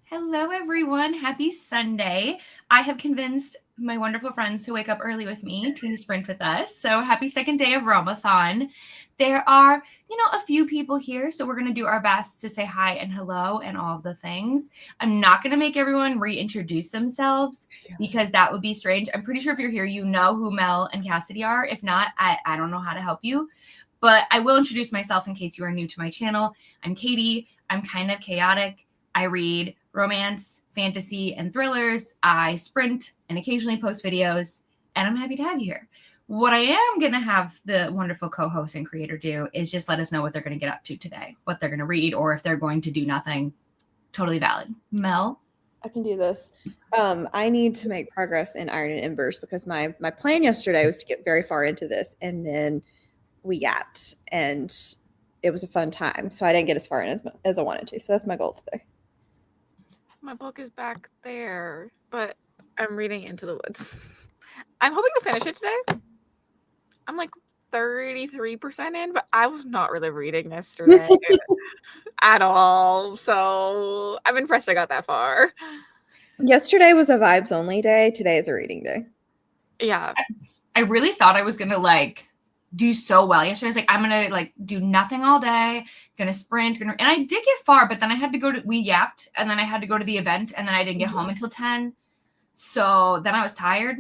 Hello, everyone. Happy Sunday. I have convinced my wonderful friends to wake up early with me to sprint with us. So happy second day of realmathon. There are, a few people here. So we're going to do our best to say hi and hello and all of the things. I'm not going to make everyone reintroduce themselves because that would be strange. I'm pretty sure if you're here, you know who Mel and Cassidy are. If not, I don't know how to help you. But I will introduce myself in case you are new to my channel. I'm Katie. I'm kind of chaotic. I read romance, fantasy, and thrillers. I sprint and occasionally post videos, and I'm happy to have you here. What I am going to have the wonderful co-host and creator do is just let us know what they're going to get up to today, what they're going to read, or if they're going to do nothing. Totally valid. Mel? I can do this. I need to make progress in Iron and Embers because my plan yesterday was to get very far into this, and then we yapped, and it was a fun time. So I didn't get as far in as I wanted to. So that's my goal today. My book is back there, but I'm reading Into the Woods. I'm hoping to finish it today. I'm like 33% in, but I was not really reading yesterday at all. So I'm impressed I got that far. Yesterday was a vibes only day. Today is a reading day. Yeah. I really thought I was going to do so well yesterday. I was like, I'm going to do nothing all day, going to sprint. And I did get far, but then I had to we yapped, and then I had to go to the event, and then I didn't get home until 10. So then I was tired,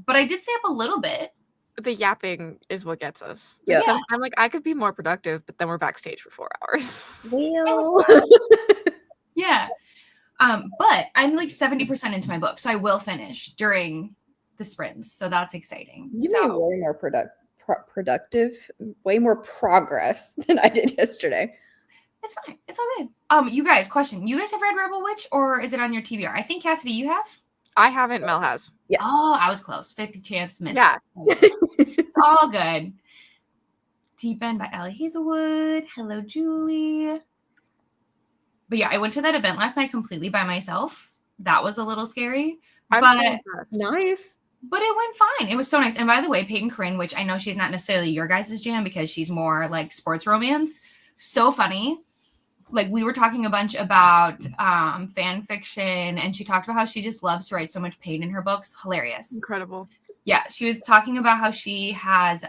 but I did stay up a little bit. The yapping is what gets us. Yeah. So I'm like, I could be more productive, but then we're backstage for 4 hours. Well. Yeah. But I'm 70% into my book, so I will finish during the sprints. So that's exciting. You made way more productive, way more progress than I did yesterday. It's fine. It's all good. You guys, question. You guys have read Rebel Witch, or is it on your TBR? I think, Cassidy, you have? I haven't. Mel has. Yes. Oh, I was close. 50 chance miss. Yeah. It's all good. Deep End by Allie Hazelwood. Hello, Julie. But yeah, I went to that event last night completely by myself. That was a little scary. Nice. But it went fine. It was so nice. And by the way, Peyton Corinne, which I know she's not necessarily your guys' jam because she's more sports romance. So funny. We were talking a bunch about fan fiction, and she talked about how she just loves to write so much pain in her books. Hilarious. Incredible. Yeah, she was talking about how she has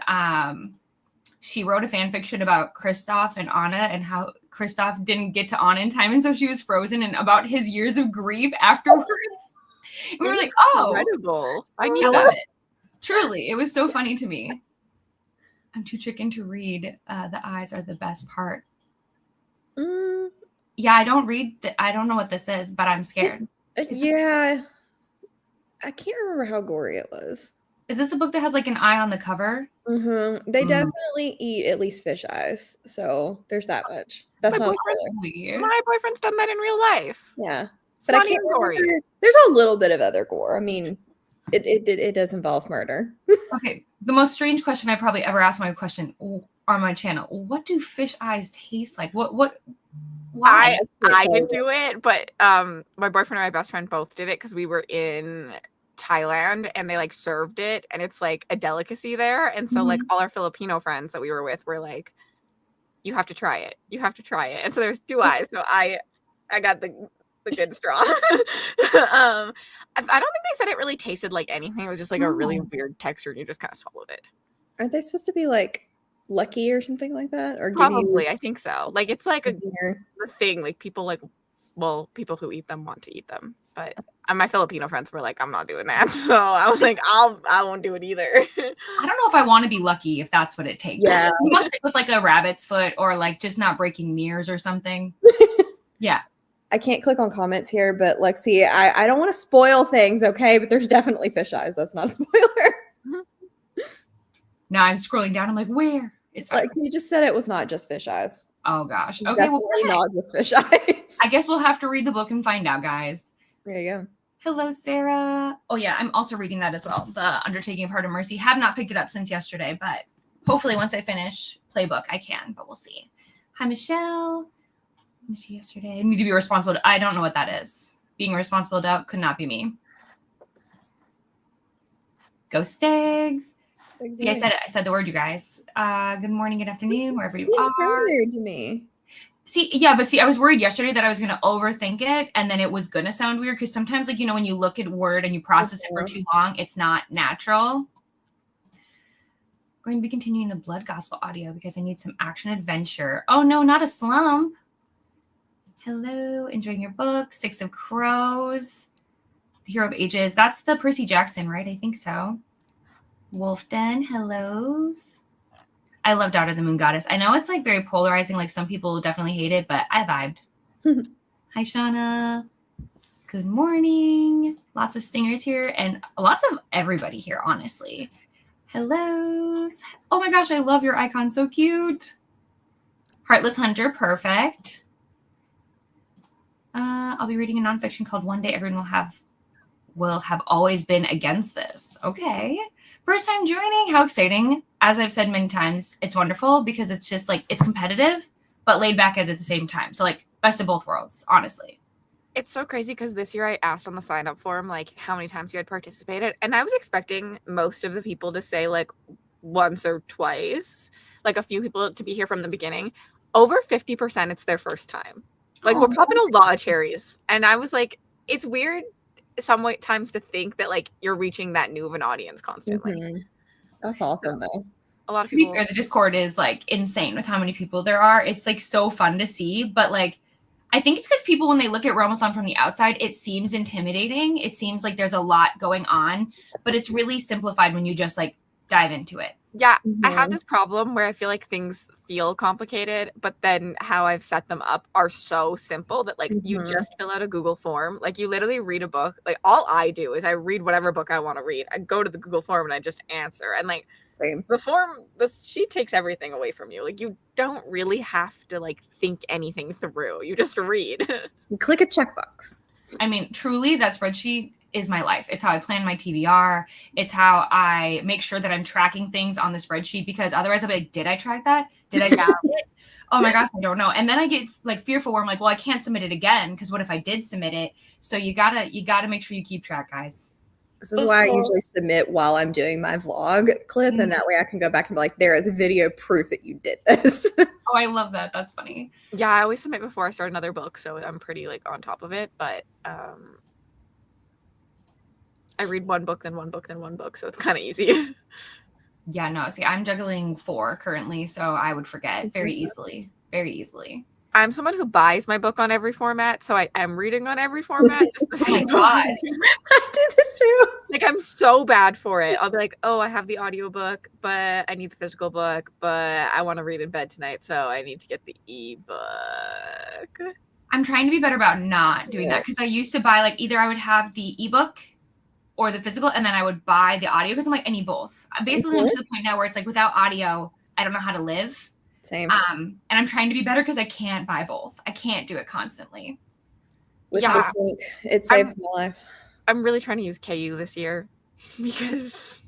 she wrote a fan fiction about Kristoff and Anna, and how Kristoff didn't get to Anna in time, and so she was frozen, and about his years of grief afterwards. We were like, oh, incredible. I need that. Truly, it was so funny to me. I'm too chicken to read. The eyes are the best part. Yeah, I don't read. I don't know what this is, but I'm scared. Yeah. I can't remember how gory it was. Is this a book that has an eye on the cover? Mm-hmm. They definitely eat at least fish eyes. So there's that much. That's not weird. My boyfriend's done that in real life. Yeah. But I can't remember. There's a little bit of other gore. I mean, it does involve murder. Okay. The most strange question I probably ever asked on my channel. What do fish eyes taste like? Why? I didn't do it, but my boyfriend and my best friend both did it because we were in Thailand and they served it, and it's a delicacy there. And so all our Filipino friends that we were with were like, you have to try it. You have to try it. And so there's 2 eyes. So I got the good straw. I don't think they said it really tasted like anything. It was just a really weird texture, and you just kind of swallowed it. Aren't they supposed to be lucky or something like that? Or probably, I think so. It's a thing. People people who eat them want to eat them. But my Filipino friends were like, I'm not doing that. So I was like, I won't do it either. I don't know if I want to be lucky if that's what it takes. Yeah. You must stick with a rabbit's foot or just not breaking mirrors or something. Yeah. I can't click on comments here, but Lexi, I don't want to spoil things, okay? But there's definitely fish eyes. That's not a spoiler. Now I'm scrolling down. I'm like, where? It's fine. Lexi just said it was not just fish eyes. Oh gosh. Okay, definitely not just fish eyes. I guess we'll have to read the book and find out, guys. There you go. Hello, Sarah. Oh yeah, I'm also reading that as well. The Undertaking of Heart and Mercy. Have not picked it up since yesterday, but hopefully once I finish Playbook, I can. But we'll see. Hi, Michelle. Yesterday. I need to be responsible. I don't know what that is. Being a responsible adult could not be me. Go Stags. See, I said it. I said the word, you guys. Good morning, good afternoon, wherever you are. It's weird to me. I was worried yesterday that I was going to overthink it and then it was going to sound weird because sometimes, like, when you look at word and you process it for too long, it's not natural. Going to be continuing the Blood Gospel audio because I need some action adventure. Oh, no, not a slump. Hello, enjoying your book, Six of Crows, The Hero of Ages. That's the Percy Jackson, right? I think so. Wolfden, hellos. I love Daughter of the Moon Goddess. I know it's like very polarizing. Like some people definitely hate it, but I vibed. Hi, Shauna. Good morning. Lots of stingers here and lots of everybody here, honestly. Hellos. Oh my gosh, I love your icon. So cute. Heartless Hunter, perfect. I'll be reading a nonfiction called One Day Everyone Will Have Always Been Against This. Okay. First time joining. How exciting. As I've said many times, it's wonderful because it's just like, it's competitive, but laid back at the same time. So like best of both worlds, honestly. It's so crazy because this year I asked on the sign up form, like, how many times you had participated. And I was expecting most of the people to say like once or twice, like a few people to be here from the beginning. Over 50%, it's their first time. Like we're popping a lot of cherries. And I was like, it's weird sometimes to think that like you're reaching that new of an audience constantly. Mm-hmm. That's awesome though. A lot of To people. be fair, the Discord is like insane with how many people there are. It's like so fun to see, but like I think it's because people, when they look at realmathon from the outside, it seems intimidating. It seems like there's a lot going on, but it's really simplified when you just like dive into it. Yeah, I have this problem where I feel like things feel complicated, but then how I've set them up are so simple that like you just fill out a Google form. Like you literally read a book. Like all I do is I read whatever book I want to read. I go to the Google form and I just answer. And like the form, the sheet takes everything away from you. Like you don't really have to like think anything through. You just read. You click a checkbox. I mean, truly, that spreadsheet is my life. It's how I plan my TBR. It's how I make sure that I'm tracking things on the spreadsheet, because otherwise I'll be like, did I track that? Did I submit it? Oh my gosh, I don't know. And then I get like fearful where I'm like, well, I can't submit it again because what if I did submit it? So you gotta make sure you keep track, guys. This is why I usually submit while I'm doing my vlog clip, and that way I can go back and be like, there is video proof that you did this. Oh, I love that. That's funny. Yeah, I always submit before I start another book, so I'm pretty like on top of it. But I read one book, then one book, then one book, so it's kind of easy. Yeah, no, see, I'm juggling 4 currently, so I would forget very easily. Very easily. I'm someone who buys my book on every format, so I am reading on every format. Just the same book. I do this too. Like I'm so bad for it. I'll be like, oh, I have the audiobook, but I need the physical book, but I want to read in bed tonight, so I need to get the ebook. I'm trying to be better about not doing that, because I used to buy like either I would have the ebook or the physical, and then I would buy the audio because I'm like, I need both. I'm basically to the point now where it's like without audio, I don't know how to live. Same. And I'm trying to be better because I can't buy both. I can't do it constantly. Yeah, it saves my life. I'm really trying to use KU this year because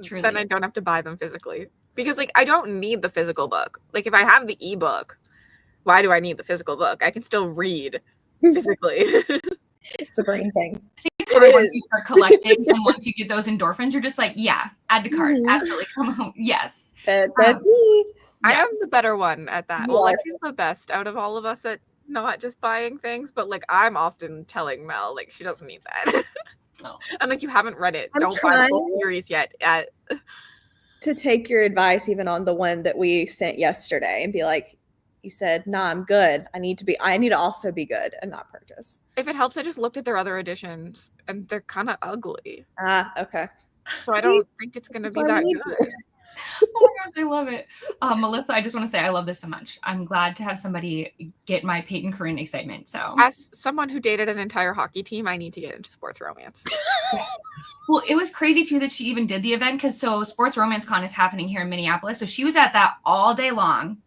truly. Then I don't have to buy them physically, because like I don't need the physical book. Like if I have the ebook, why do I need the physical book? I can still read physically. It's a brain thing. I think it's hard once you start collecting, and once you get those endorphins, you're just like, yeah, add to cart. Absolutely. Come home. Yes. That's me. I am the better one at that. Well, Lexi's the best out of all of us at not just buying things, but like I'm often telling Mel like she doesn't need that. No. I'm like, you haven't read it. I'm Don't buy the whole series yet. To take your advice even on the one that we sent yesterday and be like, you said, nah, I'm good. I need to also be good and not purchase. If it helps, I just looked at their other editions and they're kind of ugly. Okay. So I don't think it's going to be that good. Oh my gosh, I love it. Melissa, I just want to say I love this so much. I'm glad to have somebody get my Peyton Corinne excitement. So as someone who dated an entire hockey team, I need to get into sports romance. Well, it was crazy too that she even did the event, because Sports Romance Con is happening here in Minneapolis. So she was at that all day long,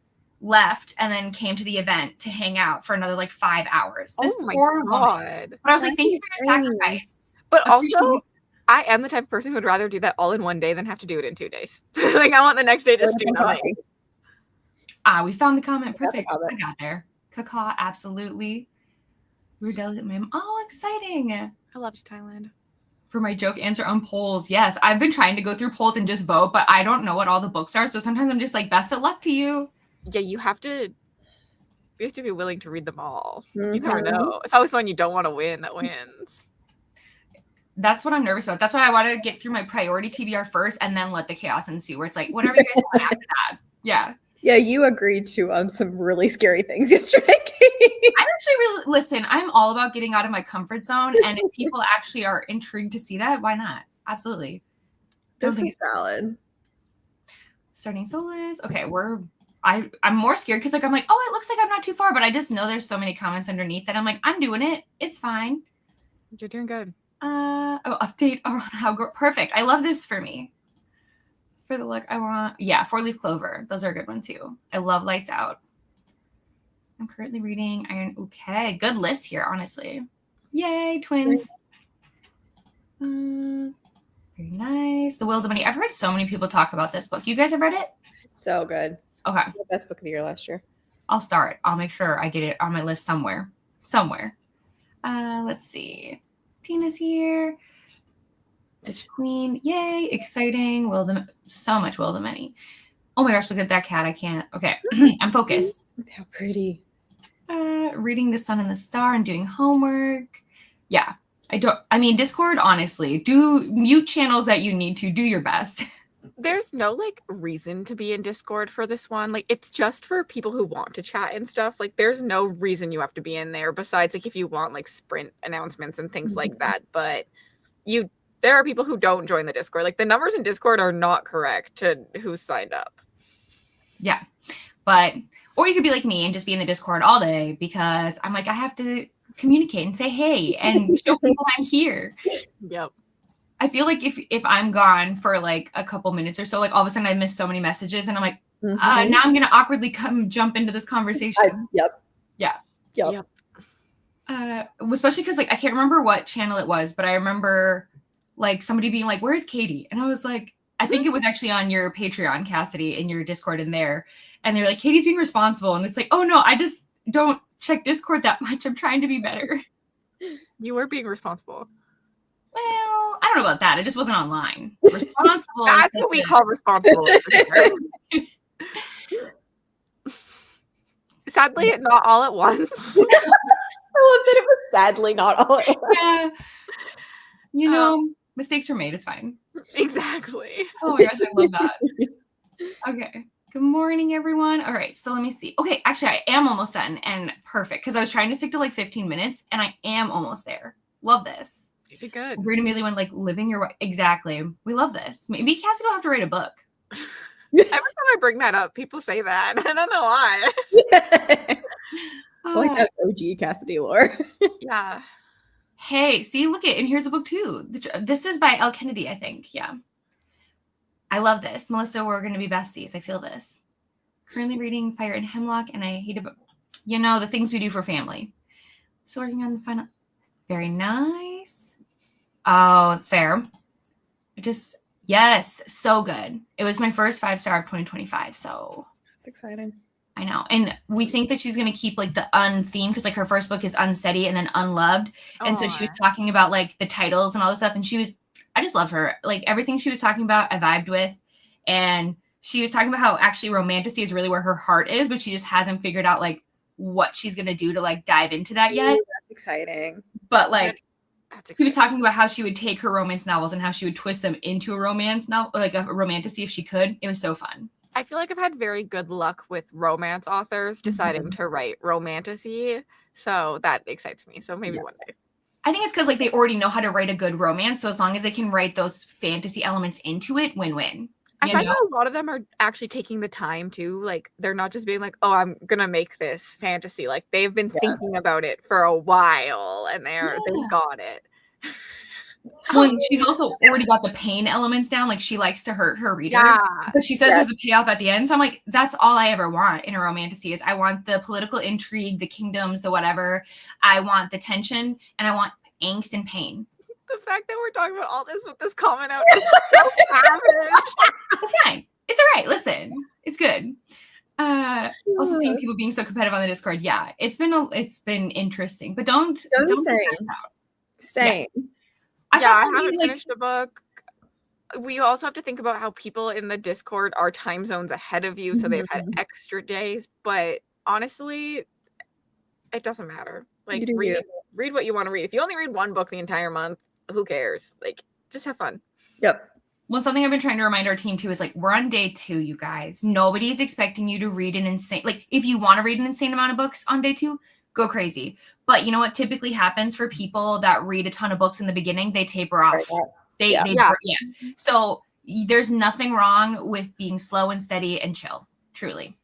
left, and then came to the event to hang out for another like 5 hours. This poor woman. But I was like, thank you for your sacrifice. But also, I am the type of person who would rather do that all in one day than have to do it in 2 days. Like I want the next day just to do nothing. We found the comment. Perfect. I got there. Caca, absolutely. We're delicate, ma'am. Oh, exciting. I loved Thailand. For my joke answer on polls. Yes, I've been trying to go through polls and just vote, but I don't know what all the books are. So sometimes I'm just like, best of luck to you. Yeah, you have to you have to be willing to read them all. Mm-hmm. You never know. It's always the one you don't want to win that wins. That's what I'm nervous about. That's why I want to get through my priority TBR first and then let the chaos ensue, where it's like, whatever you guys want after that. Yeah. Yeah, you agreed to some really scary things yesterday. I'm actually really, listen, I'm all about getting out of my comfort zone. And if people actually are intrigued to see that, why not? Absolutely. This is valid. Starting Solus. Okay, I'm more scared because I'm like, oh, it looks like I'm not too far, but I just know there's so many comments underneath that I'm like, I'm doing it. It's fine. You're doing good. Update around how perfect. I love this for me. For the look, I want 4-leaf clover. Those are a good one too. I love Lights Out. I'm currently reading Iron. Okay, good list here, honestly. Yay, twins. Very nice. The Will of the Money. I've heard so many people talk about this book. You guys have read it? So good. Okay. The best book of the year last year. I'll start. I'll make sure I get it on my list somewhere. Let's see. Tina's here. Witch Queen. Yay. Exciting. So much Will of the Many. Oh my gosh, look at that cat. I can't. Okay. I'm focused. How pretty. Reading The Sun and the Star and doing homework. Yeah. Discord, honestly, do mute channels that you need to. Do your best. There's no like reason to be in Discord for this one. Like, it's just for people who want to chat and stuff. Like, there's no reason you have to be in there besides like if you want like sprint announcements and things like that. But there are people who don't join the Discord. Like, the numbers in Discord are not correct to who's signed up. Yeah. Or you could be like me and just be in the Discord all day because I'm like, I have to communicate and say hey and show people I'm here. Yep. I feel like if I'm gone for like a couple minutes or so, like all of a sudden I miss so many messages and I'm like, now I'm gonna awkwardly jump into this conversation. Yep. Especially because like I can't remember what channel it was, but I remember like somebody being like, "Where's Katie?" And I was like, I think it was actually on your Patreon, Cassidy, in your Discord in there, and they're like, "Katie's being responsible," and it's like, "Oh no, I just don't check Discord that much. I'm trying to be better." You were being responsible. Well, I don't know about that. It just wasn't online. Responsible. That's what we call responsible. Sadly, not all at once. I love that it was sadly not all at once. Yeah. Mistakes were made. It's fine. Exactly. Oh my gosh, I love that. Okay. Good morning, everyone. All right, so let me see. Okay, actually, I am almost done and perfect because I was trying to stick to like 15 minutes and I am almost there. Love this. You did good. We're immediately went like living your way. Exactly. We love this. Maybe Cassie will have to write a book. Every time I bring that up, people say that. I don't know why. Like that's OG Cassidy lore. Yeah. Hey, see, look it, and here's a book too. This is by L. Kennedy, I think. Yeah. I love this. Melissa, we're going to be besties. I feel this. Currently reading Fire and Hemlock, and I hate it. The things we do for family. So working on the final. Very nice. Oh, fair. Yes, so good. It was my first 5-star of 2025, so. That's exciting. I know. And we think that she's going to keep like the theme because like her first book is Unsteady and then Unloved. And so she was talking about like the titles and all this stuff. And I just love her. Like everything she was talking about, I vibed with. And she was talking about how actually romantasy is really where her heart is, but she just hasn't figured out like what she's going to do to like dive into that yet. Ooh, that's exciting. But like, she was talking about how she would take her romance novels and how she would twist them into a romance novel, like a romantasy if she could. It was so fun. I feel like I've had very good luck with romance authors deciding to write romantasy. So that excites me. So maybe one day. I think it's because like they already know how to write a good romance. So as long as they can write those fantasy elements into it, win-win. I find that a lot of them are actually taking the time to, like, they're not just being like, oh, I'm going to make this fantasy. Like, they've been thinking about it for a while and they've got it. Well, she's also already got the pain elements down. Like, she likes to hurt her readers. Yeah. But she says there's a payoff at the end. So I'm like, that's all I ever want in a romantasy is I want the political intrigue, the kingdoms, the whatever. I want the tension and I want angst and pain. The fact that we're talking about all this with this comment out is so savage. It's fine. It's all right. Listen, it's good. Also seeing people being so competitive on the Discord. Yeah, it's been interesting, but don't stress out. Same. Yeah. I haven't finished a book. We also have to think about how people in the Discord are time zones ahead of you, so they've had extra days. But honestly, It doesn't matter. You Like do you. read what you want to read. If you only read one book the entire month, who cares? Like just have fun. Yep. Well, something I've been trying to remind our team too is like, we're on day 2, you guys. Nobody's expecting you to read an insane, like if you want to read an insane amount of books on day 2, go crazy. But you know what typically happens for people that read a ton of books in the beginning? They taper off. Yeah. Yeah. So there's nothing wrong with being slow and steady and chill. Truly.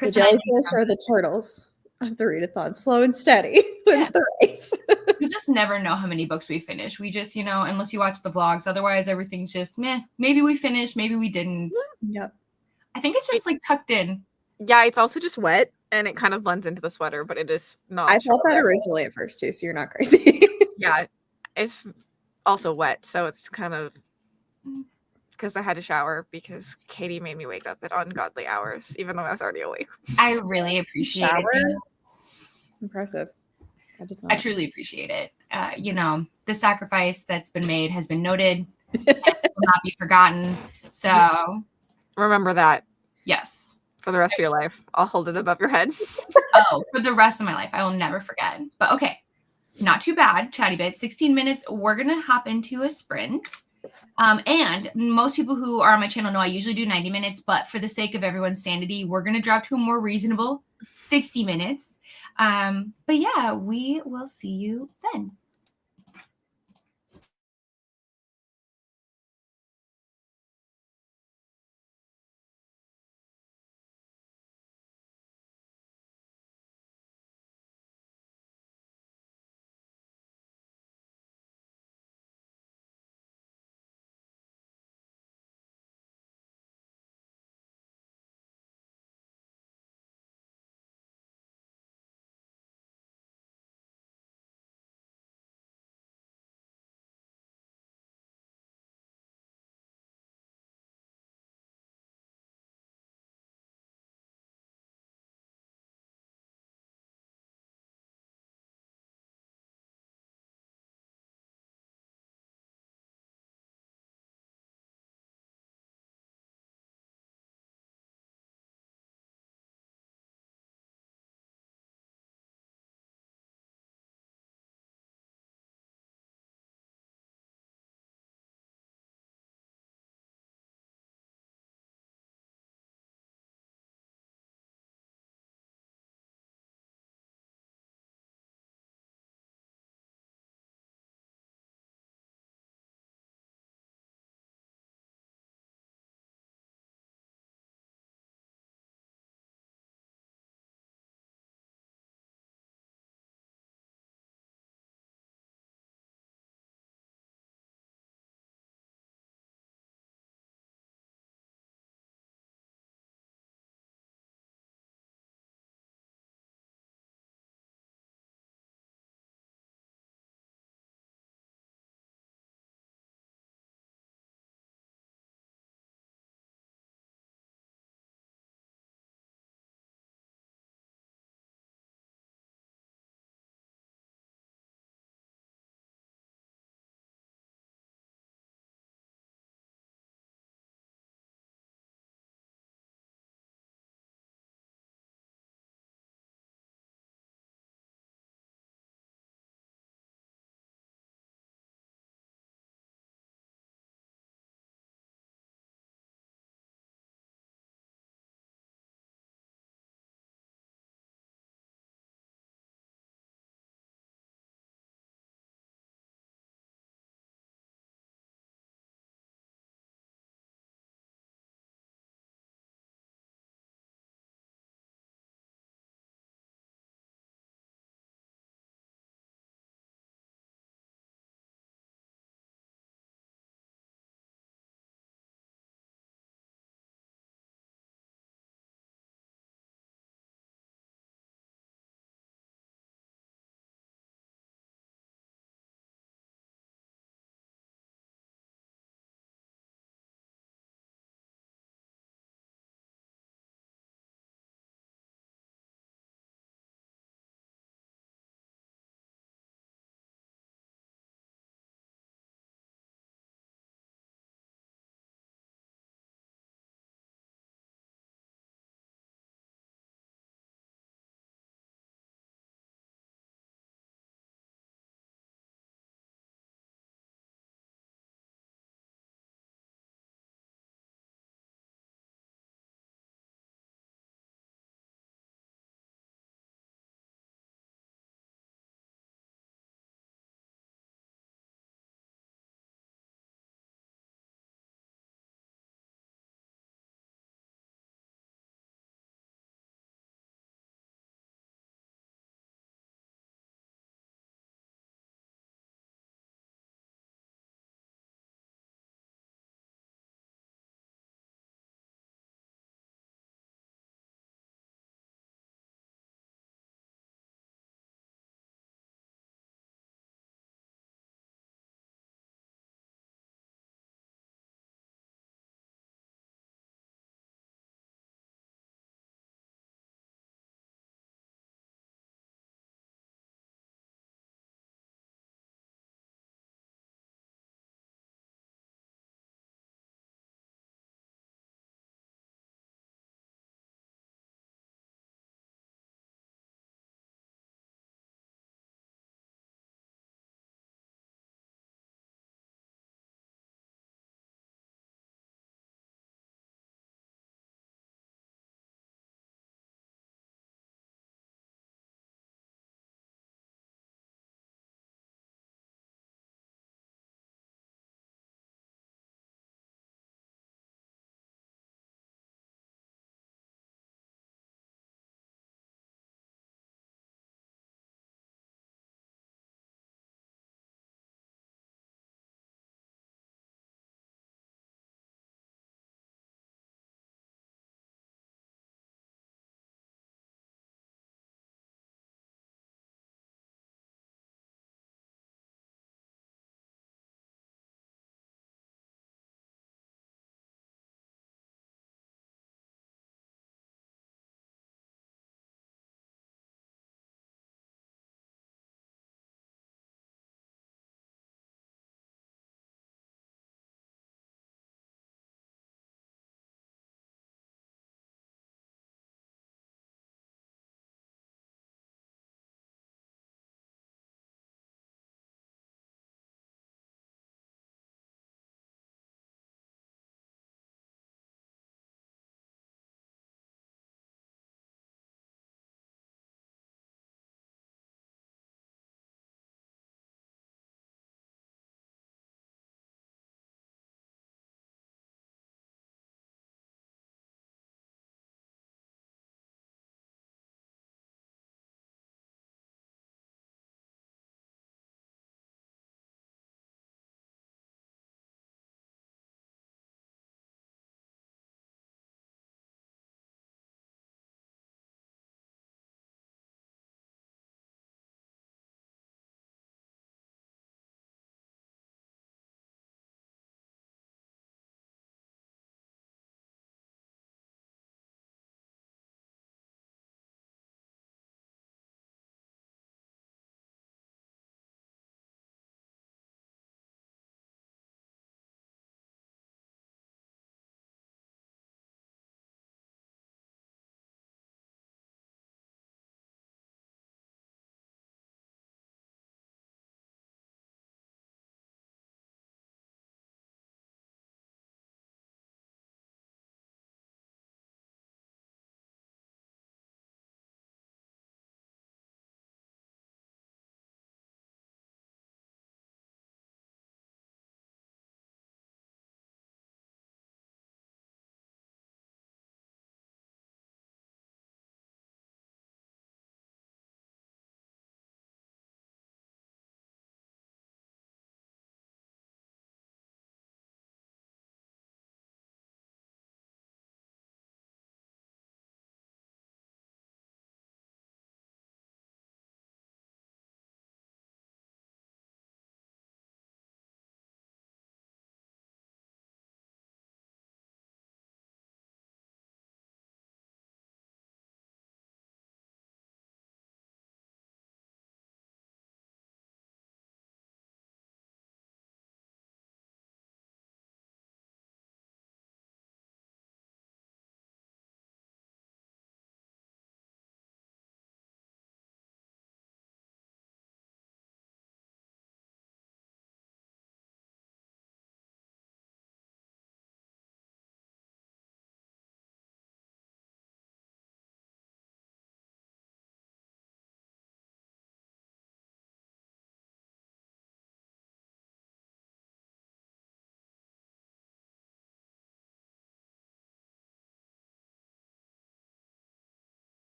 The jellyfish are the turtles of the readathon. Slow and steady wins the race. We just never know how many books we finish. We just, you know, unless you watch the vlogs, otherwise everything's just meh. Maybe we finished, maybe we didn't. Yep. I think it's just like tucked in. Yeah, it's also just wet and it kind of blends into the sweater, but it is not. I thought that originally at first too, so you're not crazy. Yeah, it's also wet, so it's kind of because I had to shower because Katie made me wake up at ungodly hours, even though I was already awake. I really appreciate it. Impressive. I truly appreciate it. You know, the sacrifice that's been made has been noted and will not be forgotten. So remember that. Yes. For the rest of your life. I'll hold it above your head. Oh, for the rest of my life. I will never forget. But okay. Not too bad. Chatty bit. 16 minutes. We're going to hop into a sprint. And most people who are on my channel know I usually do 90 minutes, but for the sake of everyone's sanity, we're going to drop to a more reasonable 60 minutes. But yeah, we will see you then.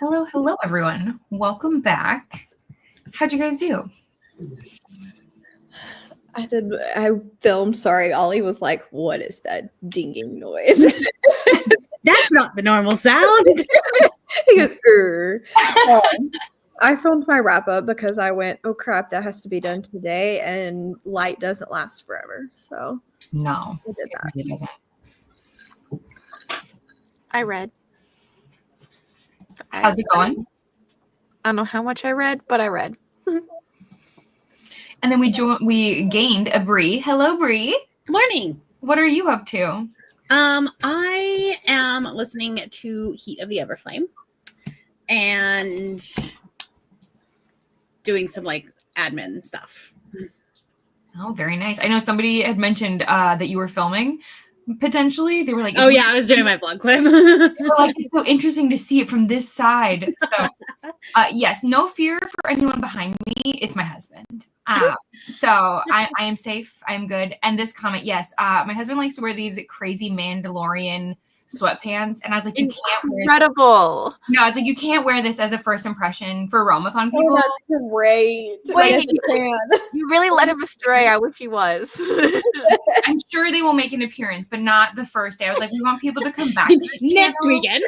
Hello, everyone. Welcome back. How'd you guys do? I filmed. Sorry, Ollie was like, "What is that dinging noise?" That's not the normal sound. He goes, I filmed my wrap up because I went, "Oh crap, that has to be done today," and light doesn't last forever, so No, I did that. it really doesn't. I read. How's it going? I don't know how much I read, but I read. And then we gained a Bree. Hello, Bree. Good morning. What are you up to? I am listening to Heat of the Everflame and doing some like admin stuff. Oh, very nice. I know somebody had mentioned that you were filming. Potentially, they were like, Oh yeah, I was doing my vlog clip. they were like, it's so interesting to see it from this side. So, yes, no fear for anyone behind me. It's my husband. So I am safe. I'm good. And this comment, yes, my husband likes to wear these crazy Mandalorian sweatpants, and I was like, you can't wear. Incredible. No, I was like, you can't wear this as a first impression for realmathon people. Oh, that's great. Wait. Yes, you can. You really led him astray. I wish he was. I'm sure they will make an appearance, but not the first day. I was like, we want people to come back Next weekend.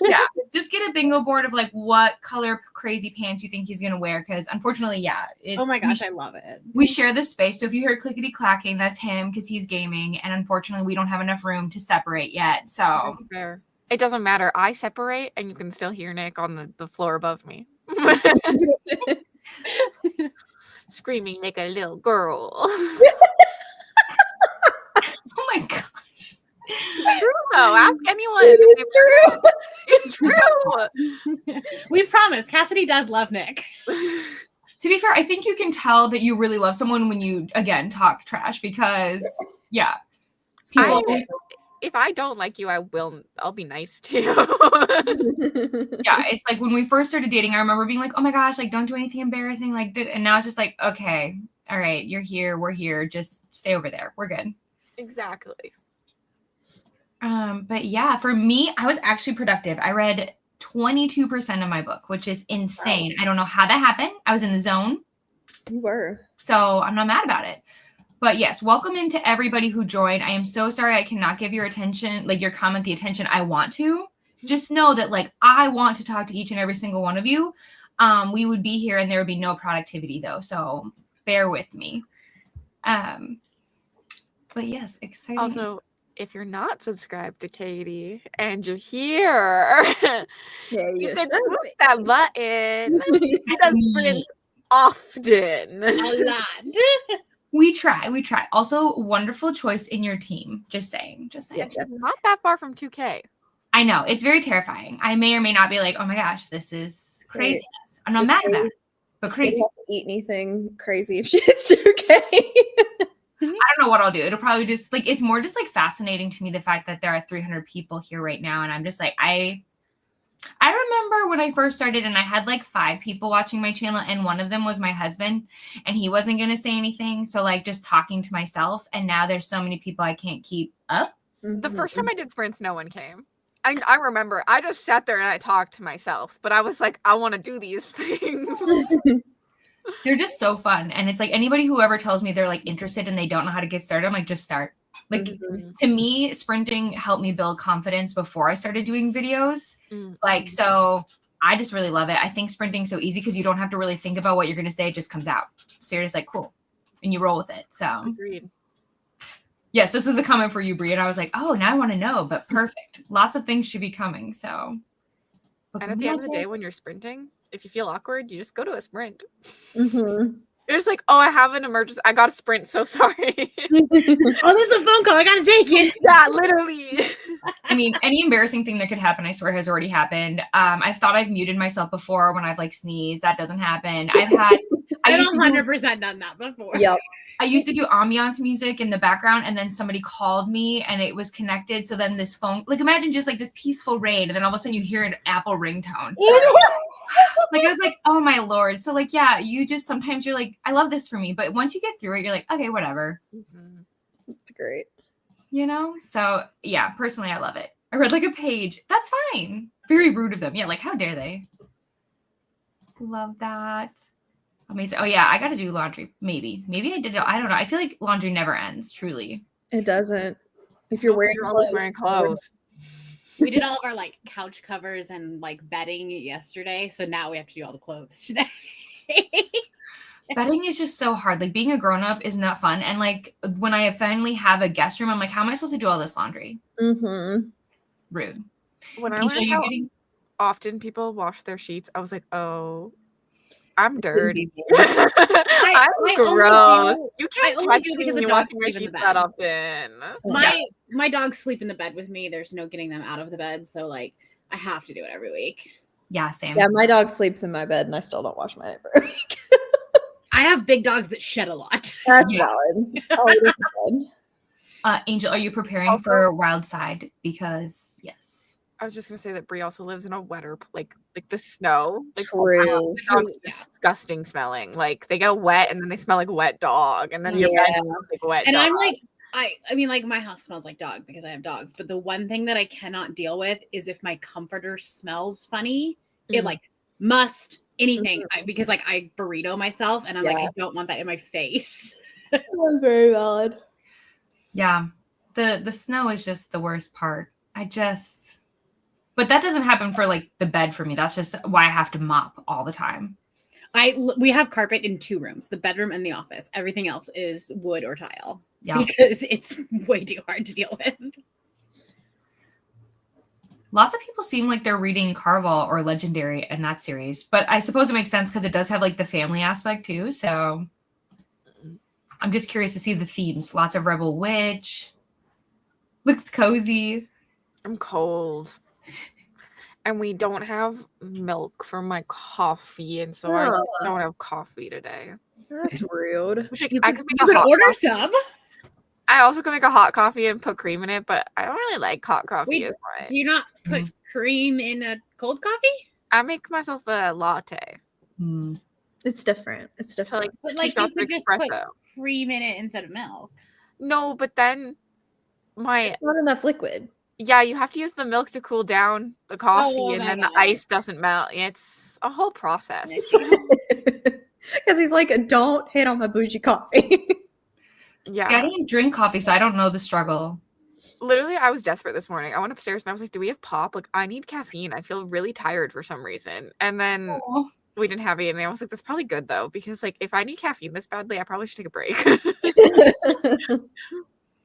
Yeah, just get a bingo board of like what color crazy pants you think he's gonna wear, because unfortunately, yeah. Oh my gosh, I love it. We share this space, so if you hear clickety clacking, that's him because he's gaming, and unfortunately, we don't have enough room to separate yet. So Fair. It doesn't matter. I separate, and you can still hear Nick on the floor above me. Screaming like a little girl. oh my gosh, True though. Ask anyone. It's true. It's true. We promise. Cassidy does love Nick. to be fair, I think you can tell that you really love someone when you again talk trash, because yeah, If I don't like you, I'll be nice to you. yeah, it's like when we first started dating, I remember being like, oh my gosh, like don't do anything embarrassing, like, and now it's just like, okay, all right, you're here, we're here, just stay over there, we're good. Exactly. But yeah, for me, I was actually productive. I read 22% of my book, which is insane. Wow. I don't know how that happened. I was in the zone. You were. So I'm not mad about it. But yes, welcome into everybody who joined. I am so sorry I cannot give your attention, like your comment, the attention I want to. Just know that like I want to talk to each and every single one of you. We would be here and there would be no productivity though. So bear with me. But yes, exciting. Also, if you're not subscribed to Katie and you're here, you can push that button. She does sprints often. A lot. We try. Also, wonderful choice in your team. Just saying. Yes. It's not that far from 2K. I know. It's very terrifying. I may or may not be like, oh my gosh, this is craziness. I'm not mad about it, but crazy. Have to eat anything crazy if she hits 2K. I don't know what I'll do. It'll probably just like, it's more just like fascinating to me, the fact that there are 300 people here right now. And I'm just like, I remember when I first started and I had like 5 people watching my channel and one of them was my husband and he wasn't going to say anything. So like just talking to myself, and now there's so many people I can't keep up. The first time I did sprints, no one came. I remember I just sat there and I talked to myself, but I was like, I want to do these things. They're just so fun. And it's like anybody who ever tells me they're like interested and they don't know how to get started, I'm like, just start. Like to me, sprinting helped me build confidence before I started doing videos. Like, so I just really love it. I think sprinting's so easy because you don't have to really think about what you're going to say. It just comes out. So you're just like, cool. And you roll with it. So agreed. Yes, this was a comment for you, Brie. And I was like, oh, now I want to know, but perfect. Lots of things should be coming. So. And at the end of the day, when you're sprinting, if you feel awkward, you just go to a sprint. Mm-hmm. You're just like, oh, I have an emergency. I got to sprint. So sorry. Oh, this is a phone call. I got to take it. Yeah, literally. I mean, any embarrassing thing that could happen, I swear, has already happened. I've thought I've muted myself before when I've like sneezed. That doesn't happen. I've 100% done that before. Yep. I used to do ambiance music in the background, and then somebody called me and it was connected. So then this phone, like imagine just like this peaceful rain, and then all of a sudden you hear an Apple ringtone. Like I was like, oh my Lord. So like, yeah, you just sometimes you're like, I love this for me. But once you get through it, you're like, okay, whatever. It's great. You know? So yeah, personally, I love it. I read like a page. That's fine. Very rude of them. Yeah, like how dare they? Love that. Amazing. Oh yeah, I got to do laundry. Maybe I did it. I don't know. I feel like laundry never ends. Truly. It doesn't. If you're wearing You're always clothes, wearing clothes. We did all of our like couch covers and like bedding yesterday, so now we have to do all the clothes today. Bedding is just so hard. Like being a grown up is not fun. And like when I finally have a guest room, I'm like, how am I supposed to do all this laundry? Mm-hmm. Rude. When I Angel, learned you how getting often people wash their sheets, I was like, oh, I'm dirty. I I'm I gross. only You I can't only touch do it me because when the you're dogs washing your sleep in the sheets that bed. often. My dogs sleep in the bed with me. There's no getting them out of the bed, so like I have to do it every week. Yeah, same. Yeah, my dog sleeps in my bed, and I still don't wash mine every week. I have big dogs that shed a lot. That's Yeah. valid. Oh, it is valid. Angel, are you preparing Also- for Wild Side? Because yes. I was just gonna say that Brie also lives in a wetter, like the snow. Like, True. the dog's Yeah. disgusting smelling. Like they get wet and then they smell like wet dog, and then your bed Yeah. smells like wet And dog. I'm like, I mean, like my house smells like dog because I have dogs. But the one thing that I cannot deal with is if my comforter smells funny. It Mhm. like must anything because like I burrito myself and I'm like Yeah. I don't want that in my face. That's very valid. Yeah. The snow is just the worst part. But that doesn't happen for like the bed for me. That's just why I have to mop all the time. We have carpet in 2 rooms, the bedroom and the office. Everything else is wood or tile Yeah. because it's way too hard to deal with. Lots of people seem like they're reading Carvel or Legendary in that series, but I suppose it makes sense because it does have like the family aspect too. So I'm just curious to see the themes. Lots of Rebel Witch. Looks cozy. I'm cold. And we don't have milk for my coffee, and so I Oh. don't have coffee today. That's rude. Which I You could could, make you a could hot order coffee. some. I also could make a hot coffee and put cream in it, but I don't really like hot coffee Wait, as much. Do you not put cream in a cold coffee? I make myself a latte. Hmm. It's different. It's So different. like But 2 like you shots of could just put espresso. cream in it instead of milk. No, but then It's not enough liquid. yeah, you have to use the milk to cool down the coffee, and then the okay. ice doesn't melt. It's a whole process. Because he's like, don't hit on my bougie coffee. Yeah. See, I don't drink coffee, so I don't know the struggle. Literally, I was desperate this morning. I went upstairs and I was like, do we have pop? Like, I need caffeine. I feel really tired for some reason. And then Aw. we didn't have it. And I was like, that's probably good though, because like if I need caffeine this badly, I probably should take a break.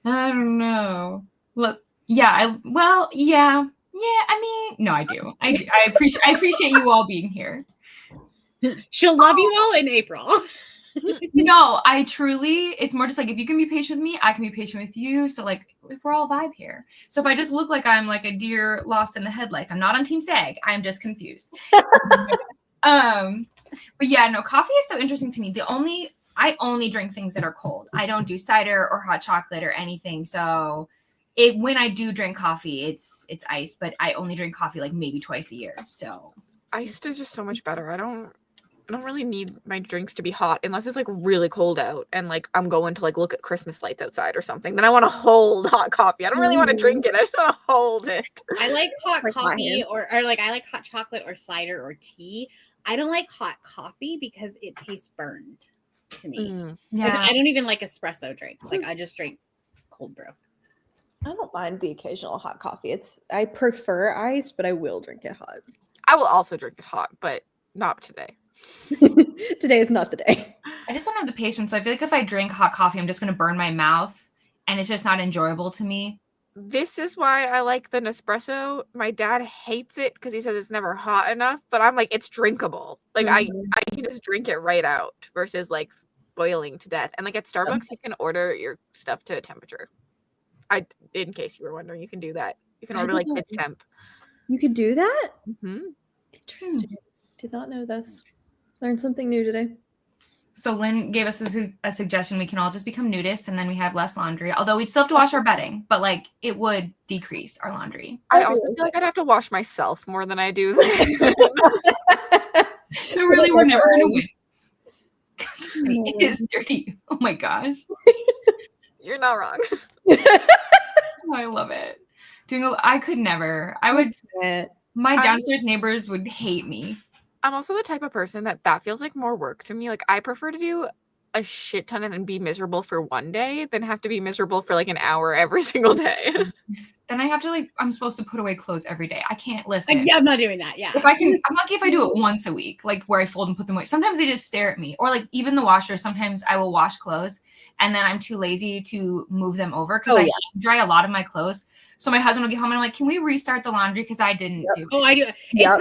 I don't know. Look, yeah, I mean, no, I do. I appreciate you all being here. She'll love you all in April. No, I truly, it's more just like if you can be patient with me, I can be patient with you. So like we're all vibe here. So if I just look like I'm like a deer lost in the headlights, I'm not on Team Stag. I'm just confused. But yeah, no, coffee is so interesting to me. I only drink things that are cold. I don't do cider or hot chocolate or anything. So when I do drink coffee, it's ice, but I only drink coffee like maybe twice a year. So Iced is just so much better. I don't really need my drinks to be hot unless it's like really cold out and like I'm going to like look at Christmas lights outside or something. Then I want to hold hot coffee. I don't really want to drink it. I just want to hold it. I like hot Like hot coffee hand. or like I like hot chocolate or cider or tea. I don't like hot coffee because it tastes burned to me. Mm. yeah. I don't even like espresso drinks. Like I just drink cold brew. I don't mind the occasional hot coffee. I prefer iced, but I will drink it hot. I will also drink it hot, but not today. Today is not the day. I just don't have the patience. So I feel like if I drink hot coffee, I'm just going to burn my mouth and it's just not enjoyable to me. This is why I like the Nespresso. My dad hates it because he says it's never hot enough, but I'm like, it's drinkable. Like I can just drink it right out versus like boiling to death. And like at Starbucks, you can order your stuff to a temperature. In case you were wondering, you can do that. You can order like its temp. You could do that? Mm-hmm. Interesting. Did not know this. Learned something new today. So Lynn gave us a suggestion. We can all just become nudists and then we have less laundry. Although we'd still have to wash our bedding, but like it would decrease our laundry. I also feel like I'd have to wash myself more than I do. So really, we're never going to win. It is dirty. Oh my gosh. You're not wrong. Oh, I love it. I could never. I would. It. My downstairs neighbors would hate me. I'm also the type of person that feels like more work to me. Like, I prefer to do a shit ton and be miserable for one day than have to be miserable for like an hour every single day. Then I have to I'm supposed to put away clothes every day. I can't listen. I'm not doing that. Yeah. I'm lucky if I do it once a week, like where I fold and put them away. Sometimes they just stare at me, or like even the washer. Sometimes I will wash clothes and then I'm too lazy to move them over because I dry a lot of my clothes. So my husband will get home and I'm like, "Can we restart the laundry because I didn't do it?" Oh, I do. Yep,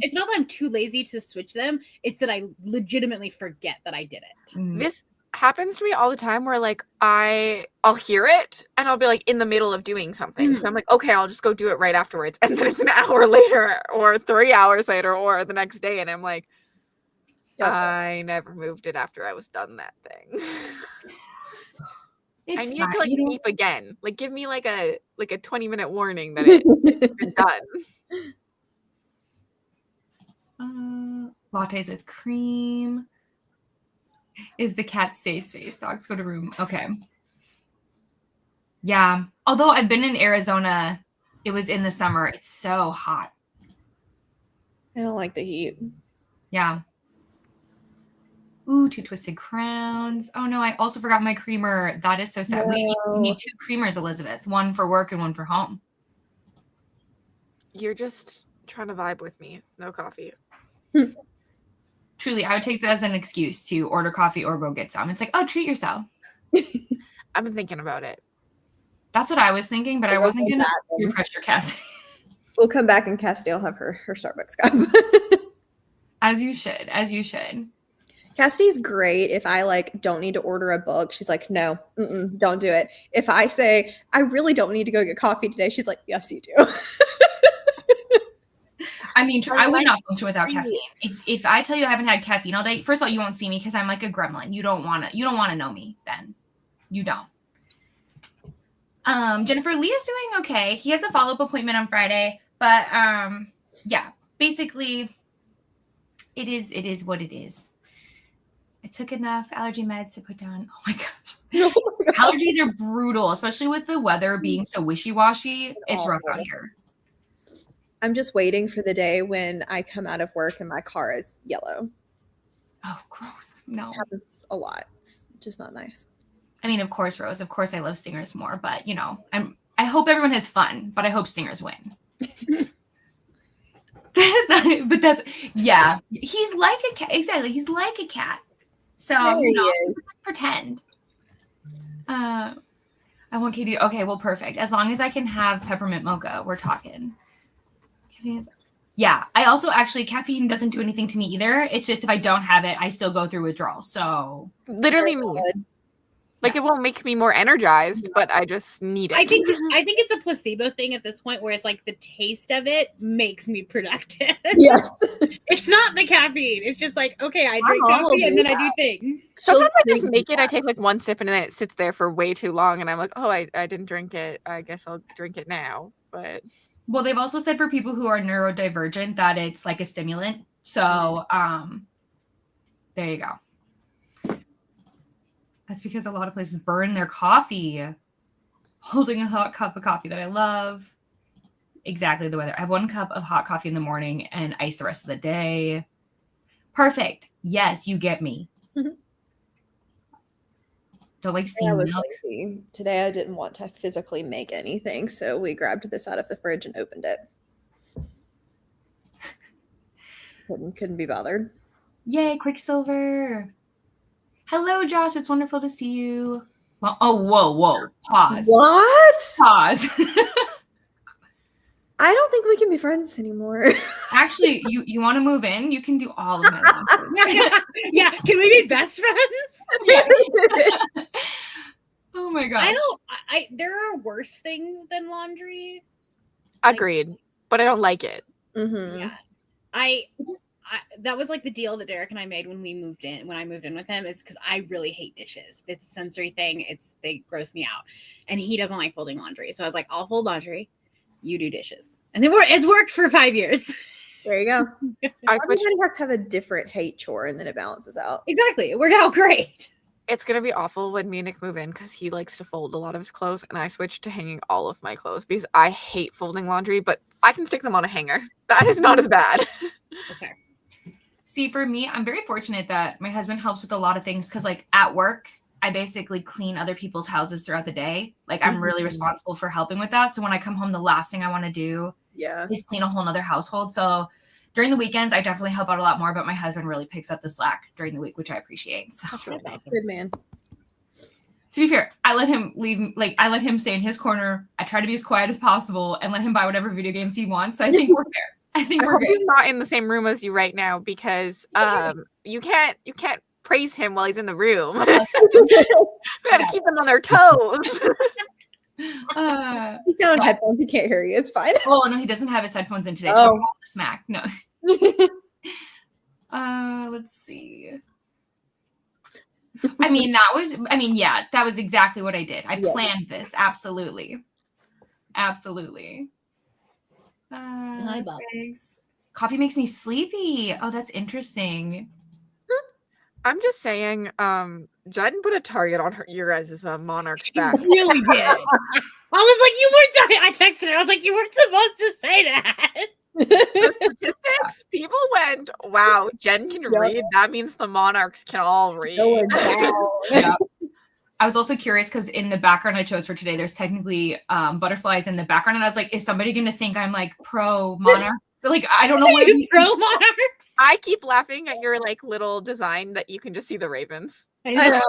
It's not that I'm too lazy to switch them. It's that I legitimately forget that I did it. This happens to me all the time where like I'll hear it and I'll be like in the middle of doing something. So I'm like, okay, I'll just go do it right afterwards. And then it's an hour later or 3 hours later or the next day. And I'm like, I never moved it after I was done that thing. I need it to like beep again. Like give me like a 20-minute warning that it's been done. Lattes with cream. Is the cat safe space? Dogs go to room. Okay. Yeah. Although I've been in Arizona, it was in the summer. It's so hot. I don't like the heat. Yeah. Ooh, 2 twisted crowns. Oh no, I also forgot my creamer. That is so sad. We need 2 creamers, Elizabeth. One for work and one for home. You're just trying to vibe with me. No coffee. Truly, I would take that as an excuse to order coffee or go get some. It's like, oh, treat yourself. I've been thinking about it. That's what I was thinking, but I wasn't going to peer pressure Cassie. We'll come back and Cassidy will have her Starbucks cup. As you should. As you should. Cassidy's great. If I like don't need to order a book, she's like, no, don't do it. If I say I really don't need to go get coffee today, she's like, yes, you do. I mean, I would not function without caffeine. If I tell you I haven't had caffeine all day, first of all, you won't see me because I'm like a gremlin. You don't want to know me then. You don't. Jennifer, Leah's doing okay. He has a follow-up appointment on Friday, but yeah, basically it is what it is. I took enough allergy meds to put down. Oh my gosh. Allergies are brutal, especially with the weather being so wishy-washy. It's rough out here. I'm just waiting for the day when I come out of work and my car is yellow. Oh, gross. No. It happens a lot. It's just not nice. I mean, of course, Rose. Of course I love stingers more, but I hope everyone has fun, but I hope stingers win. Yeah. He's like a cat. Exactly. He's like a cat. So, just pretend. I want Katie. Okay, well, perfect. As long as I can have peppermint mocha, we're talking. Yeah. I also caffeine doesn't do anything to me either. It's just if I don't have it, I still go through withdrawal. So literally me. Like it won't make me more energized, but I just need it. I think it's a placebo thing at this point where it's like the taste of it makes me productive. Yes. It's not the caffeine. It's just like, okay, I drink coffee and then I do things. Sometimes I just make it. I take like one sip and then it sits there for way too long. And I'm like, oh, I didn't drink it. I guess I'll drink it now. But well, they've also said for people who are neurodivergent that it's like a stimulant. So there you go. That's because a lot of places burn their coffee. Holding a hot cup of coffee that I love. Exactly the weather. I have 1 cup of hot coffee in the morning and ice the rest of the day. Perfect. Yes, you get me. Don't like steam milk. Lazy. Today I didn't want to physically make anything, so we grabbed this out of the fridge and opened it. Couldn't be bothered. Yay, Quicksilver. Hello, Josh. It's wonderful to see you. Well, oh, whoa. Pause. What? Pause. I don't think we can be friends anymore. Actually, you want to move in? You can do all of my laundry. Yeah. Can we be best friends? Yeah. Oh my gosh. There are worse things than laundry. Agreed. But I don't like it. Mm-hmm. Yeah. That was like the deal that Derek and I made when I moved in with him, is because I really hate dishes. It's a sensory thing. They gross me out. And he doesn't like folding laundry. So I was like, I'll fold laundry. You do dishes. And it's worked for 5 years. There you go. Everybody has to have a different hate chore and then it balances out. Exactly. It worked out great. It's going to be awful when me and Nick move in because he likes to fold a lot of his clothes and I switched to hanging all of my clothes because I hate folding laundry, but I can stick them on a hanger. That is not as bad. That's fair. See, for me, I'm very fortunate that my husband helps with a lot of things because, like, at work, I basically clean other people's houses throughout the day. Like, I'm really responsible for helping with that. So when I come home, the last thing I want to do is clean a whole nother household. So during the weekends, I definitely help out a lot more, but my husband really picks up the slack during the week, which I appreciate. So That's really awesome. Good man. to be fair, I let him leave, like, I let him stay in his corner. I try to be as quiet as possible and let him buy whatever video games he wants. So I think we're fair. I think we're good. He's not in the same room as you right now because you can't praise him while he's in the room. We gotta keep them on their toes. He's got on headphones. He can't hear you. It's fine. Oh no, he doesn't have his headphones in today. So I'm smack. No. Let's see. I mean, that was exactly what I did. I planned this. Absolutely. Coffee makes me sleepy. Oh, that's interesting. I'm just saying, Jen put a target on your guys' Monarch's back. She really did. I was like, you weren't. I texted her. I was like, you weren't supposed to say that. The statistics, people went, wow, Jen can read. That means the Monarchs can all read. Yeah. I was also curious because in the background I chose for today, there's technically butterflies in the background. And I was like, is somebody going to think I'm like pro Monarch? So like, I don't know why you pro Monarchs. I keep laughing at your like little design that you can just see the ravens. I know.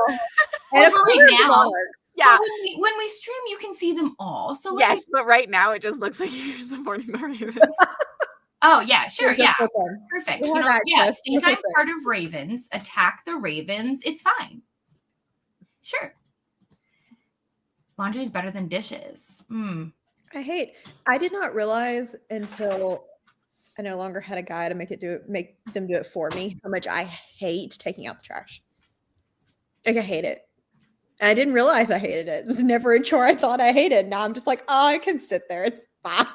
And right now, yeah. When we stream, you can see them all. So like, yes, but right now it just looks like you're supporting the ravens. Oh yeah, sure, yeah, Okay. perfect. We'll Think I'm part of ravens. Attack the ravens. It's fine. Sure. Laundry is better than dishes. I did not realize until I no longer had a guy to make them do it for me how much I hate taking out the trash. Like I hate it. And I didn't realize I hated it. It was never a chore I thought I hated. Now I'm just like, oh, I can sit there. It's fine.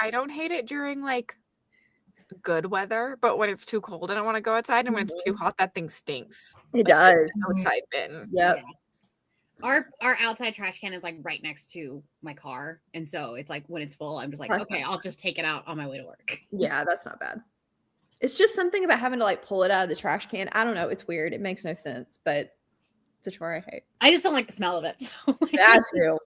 I don't hate it during like good weather, but when it's too cold I don't want to go outside, and when it's too hot, that thing stinks. It does. Outside bin. Yep. Yeah. Our outside trash can is like right next to my car, and so it's like when it's full, I'm just like, okay, I'll just take it out on my way to work. Yeah, that's not bad. It's just something about having to like pull it out of the trash can. I don't know. It's weird. It makes no sense, but it's a chore I hate. I just don't like the smell of it. So. That too.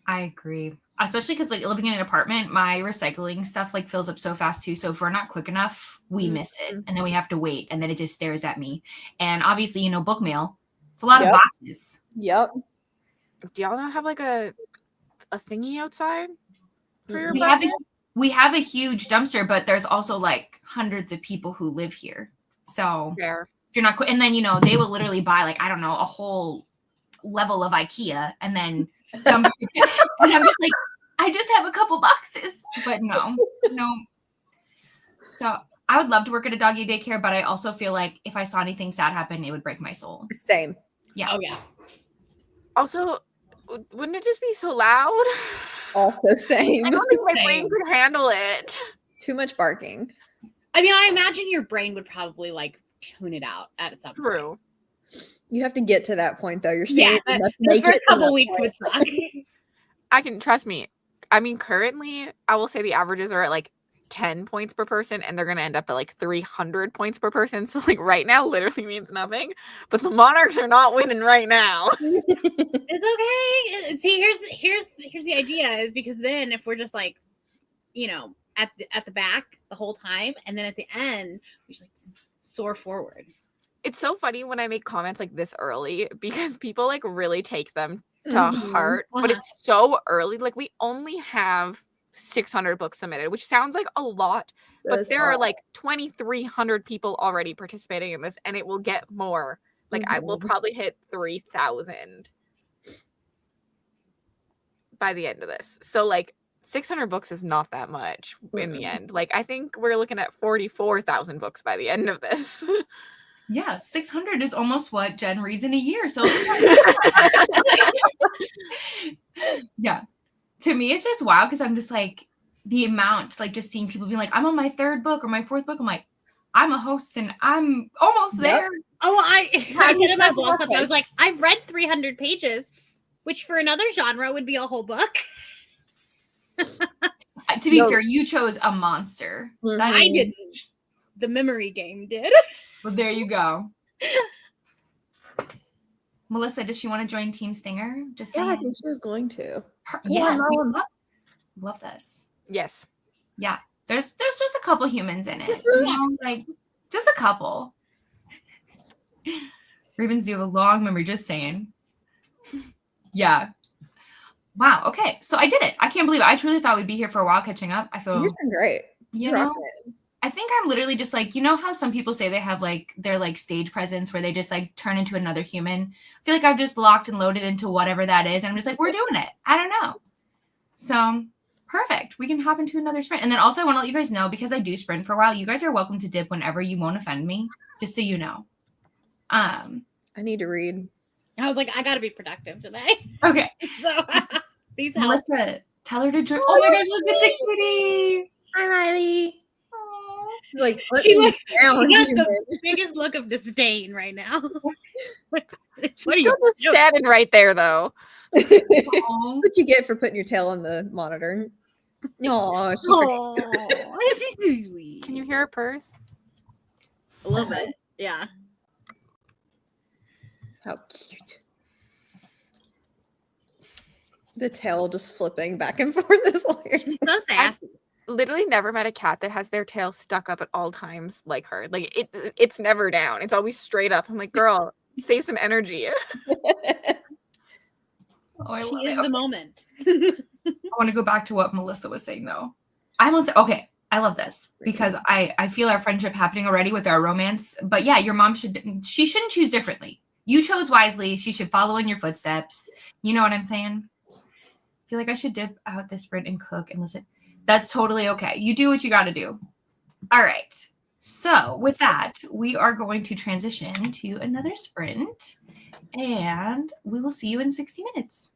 I agree. Especially because like living in an apartment, my recycling stuff like fills up so fast too. So if we're not quick enough, we miss it. And then we have to wait. And then it just stares at me. And obviously, book mail. It's a lot of boxes. Yep. Do y'all not have like a thingy outside for your we have a huge dumpster, but there's also like hundreds of people who live here. So if you're not quick, and then they will literally buy like, I don't know, a whole level of IKEA and then dump it. And I'm just like, I just have a couple boxes, but no. So I would love to work at a doggy daycare, but I also feel like if I saw anything sad happen, it would break my soul. Same. Yeah. Oh yeah. Also, wouldn't it just be so loud? Also same. I don't think my brain could handle it. Too much barking. I mean, I imagine your brain would probably like tune it out at some point. True. You have to get to that point though. You're saying the first couple weeks would suck. I can trust me. I mean, currently, I will say the averages are at like 10 points per person, and they're going to end up at like 300 points per person. So like right now literally means nothing, but the Monarchs are not winning right now. It's okay. See, here's the idea is because then if we're just like, at the back the whole time, and then at the end, we just like soar forward. It's so funny when I make comments like this early because people like really take them to heart, but it's so early. Like we only have 600 books submitted, which sounds like a lot, but there are like 2,300 people already participating in this, and it will get more. Like I will probably hit 3,000 by the end of this. So like 600 books is not that much in the end. Like I think we're looking at 44,000 books by the end of this. Yeah, 600 is almost what Jen reads in a year. So yeah. To me, it's just wild because I'm just like the amount, like just seeing people being like, I'm on my third book or my fourth book. I'm like, I'm a host and I'm almost there. Oh, I said in my blog clip, I was like, I've read 300 pages, which for another genre would be a whole book. To be No. fair, you chose a monster. That I is- didn't. The memory game did. Well, there you go. Melissa, does she want to join Team Stinger? Just Yeah, I saying. think she was going to. Yes, we Mom. love this. Yes. Yeah, there's just a couple humans in it, you know, like just a couple. Ravens do have a long memory. Just saying. Yeah. Wow. Okay, so I did it. I can't believe it. I truly thought we'd be here for a while catching up. I feel You're doing great. you You're know. rocking it. I think I'm literally just like, you know how some people say they have like their like stage presence where they just like turn into another human. I feel like I've just locked and loaded into whatever that is. And I'm just like, we're doing it. I don't know. So perfect. We can hop into another sprint. And then also I want to let you guys know, because I do sprint for a while, you guys are welcome to dip whenever you won't offend me, just so you know. I need to read. I was like, I gotta be productive today. Okay. So these help. Melissa, tell her to drink. Oh my gosh, look at the kitty. Hi, Riley. She's like, She put me look- down, she got human. the biggest look of disdain right now. What She's are still you just doing? standing right there, though. Aw. What you get for putting your tail on the monitor? Oh, she Oh, this is so sweet. Can you hear her purse? A little bit? Yeah. How cute. The tail just flipping back and forth is hilarious. She's so sassy. Literally never met a cat that has their tail stuck up at all times like her. Like it's never down. It's always straight up. I'm like, girl, save some energy. Oh, I She love is it. the moment. I want to go back to what Melissa was saying though. I want to say, okay, I love this because I feel our friendship happening already with our romance. But yeah, your mom shouldn't choose differently. You chose wisely. She should follow in your footsteps. You know what I'm saying? I feel like I should dip out this sprint and cook and listen. That's totally okay. You do what you got to do. All right. So with that, we are going to transition to another sprint and we will see you in 60 minutes.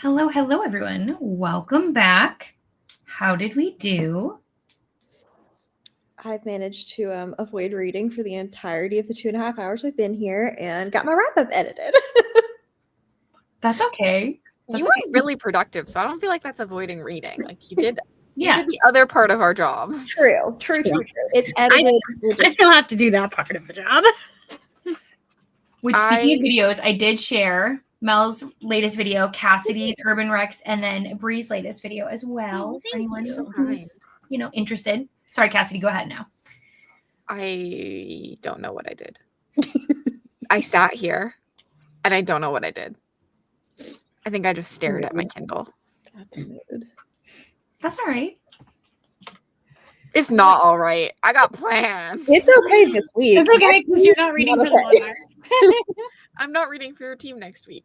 Hello, everyone. Welcome back. How did we do? I've managed to avoid reading for the entirety of the 2.5 hours I've been here and got my wrap-up edited. That's okay. You were really productive, so I don't feel like that's avoiding reading. Like you did Yeah. You did the other part of our job. True. It's edited. I still have to do that part of the job. Which, speaking of videos, I did share Mel's latest video, Cassidy's Urban Rex, and then Bree's latest video as well. For anyone who's, interested. Sorry, Cassidy, go ahead now. I don't know what I did. I sat here and I don't know what I did. I think I just stared at my Kindle. That's all right. It's not all right. I got plans. It's okay this week. It's okay because you're not reading for the Monarchs. I'm not reading for your team next week.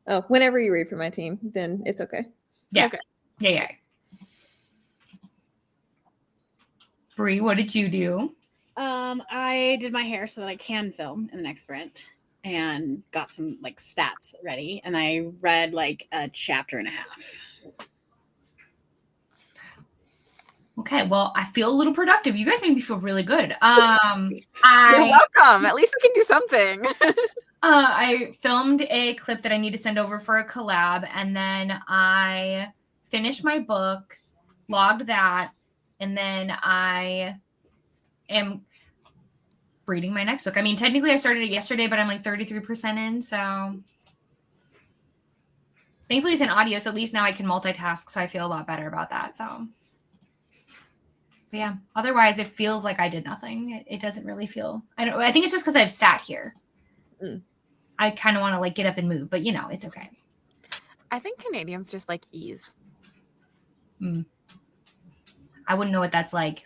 Oh, whenever you read for my team, then it's okay. Yeah. Okay. Yeah. Bree, what did you do? I did my hair so that I can film in the next sprint and got some stats ready. And I read a chapter and a half. Okay, well, I feel a little productive. You guys make me feel really good. You're welcome. At least we can do something. I filmed a clip that I need to send over for a collab, and then I finished my book, logged that, and then I am reading my next book. I mean, technically I started it yesterday, but I'm 33% in, so thankfully it's in audio, so at least now I can multitask, so I feel a lot better about that. So but yeah, otherwise it feels like I did nothing. It doesn't really feel, I think it's just because I've sat here. I kind of want to get up and move, but it's okay. I think Canadians just like ease. I wouldn't know what that's like.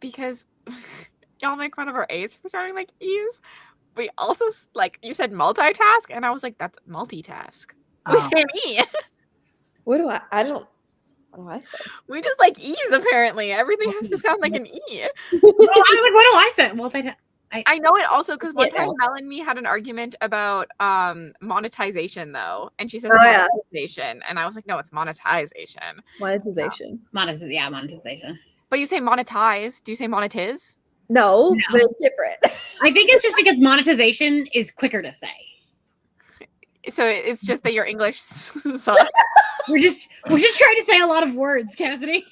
Because y'all make fun of our A's for sounding like E's. We also, you said multitask, and I was like, that's multitask. We say an E. What do I say? We just like E's, apparently. Everything has to sound like an E. I was like, what do I say? I know it also because one time Mel and me had an argument about monetization, though. And she says monetization. And I was like, no, it's monetization. Monetization. Monetization. But you say monetize. Do you say monetize? No, but it's different. I think it's just because monetization is quicker to say. So it's just that your English sucks. We're just trying to say a lot of words, Cassidy.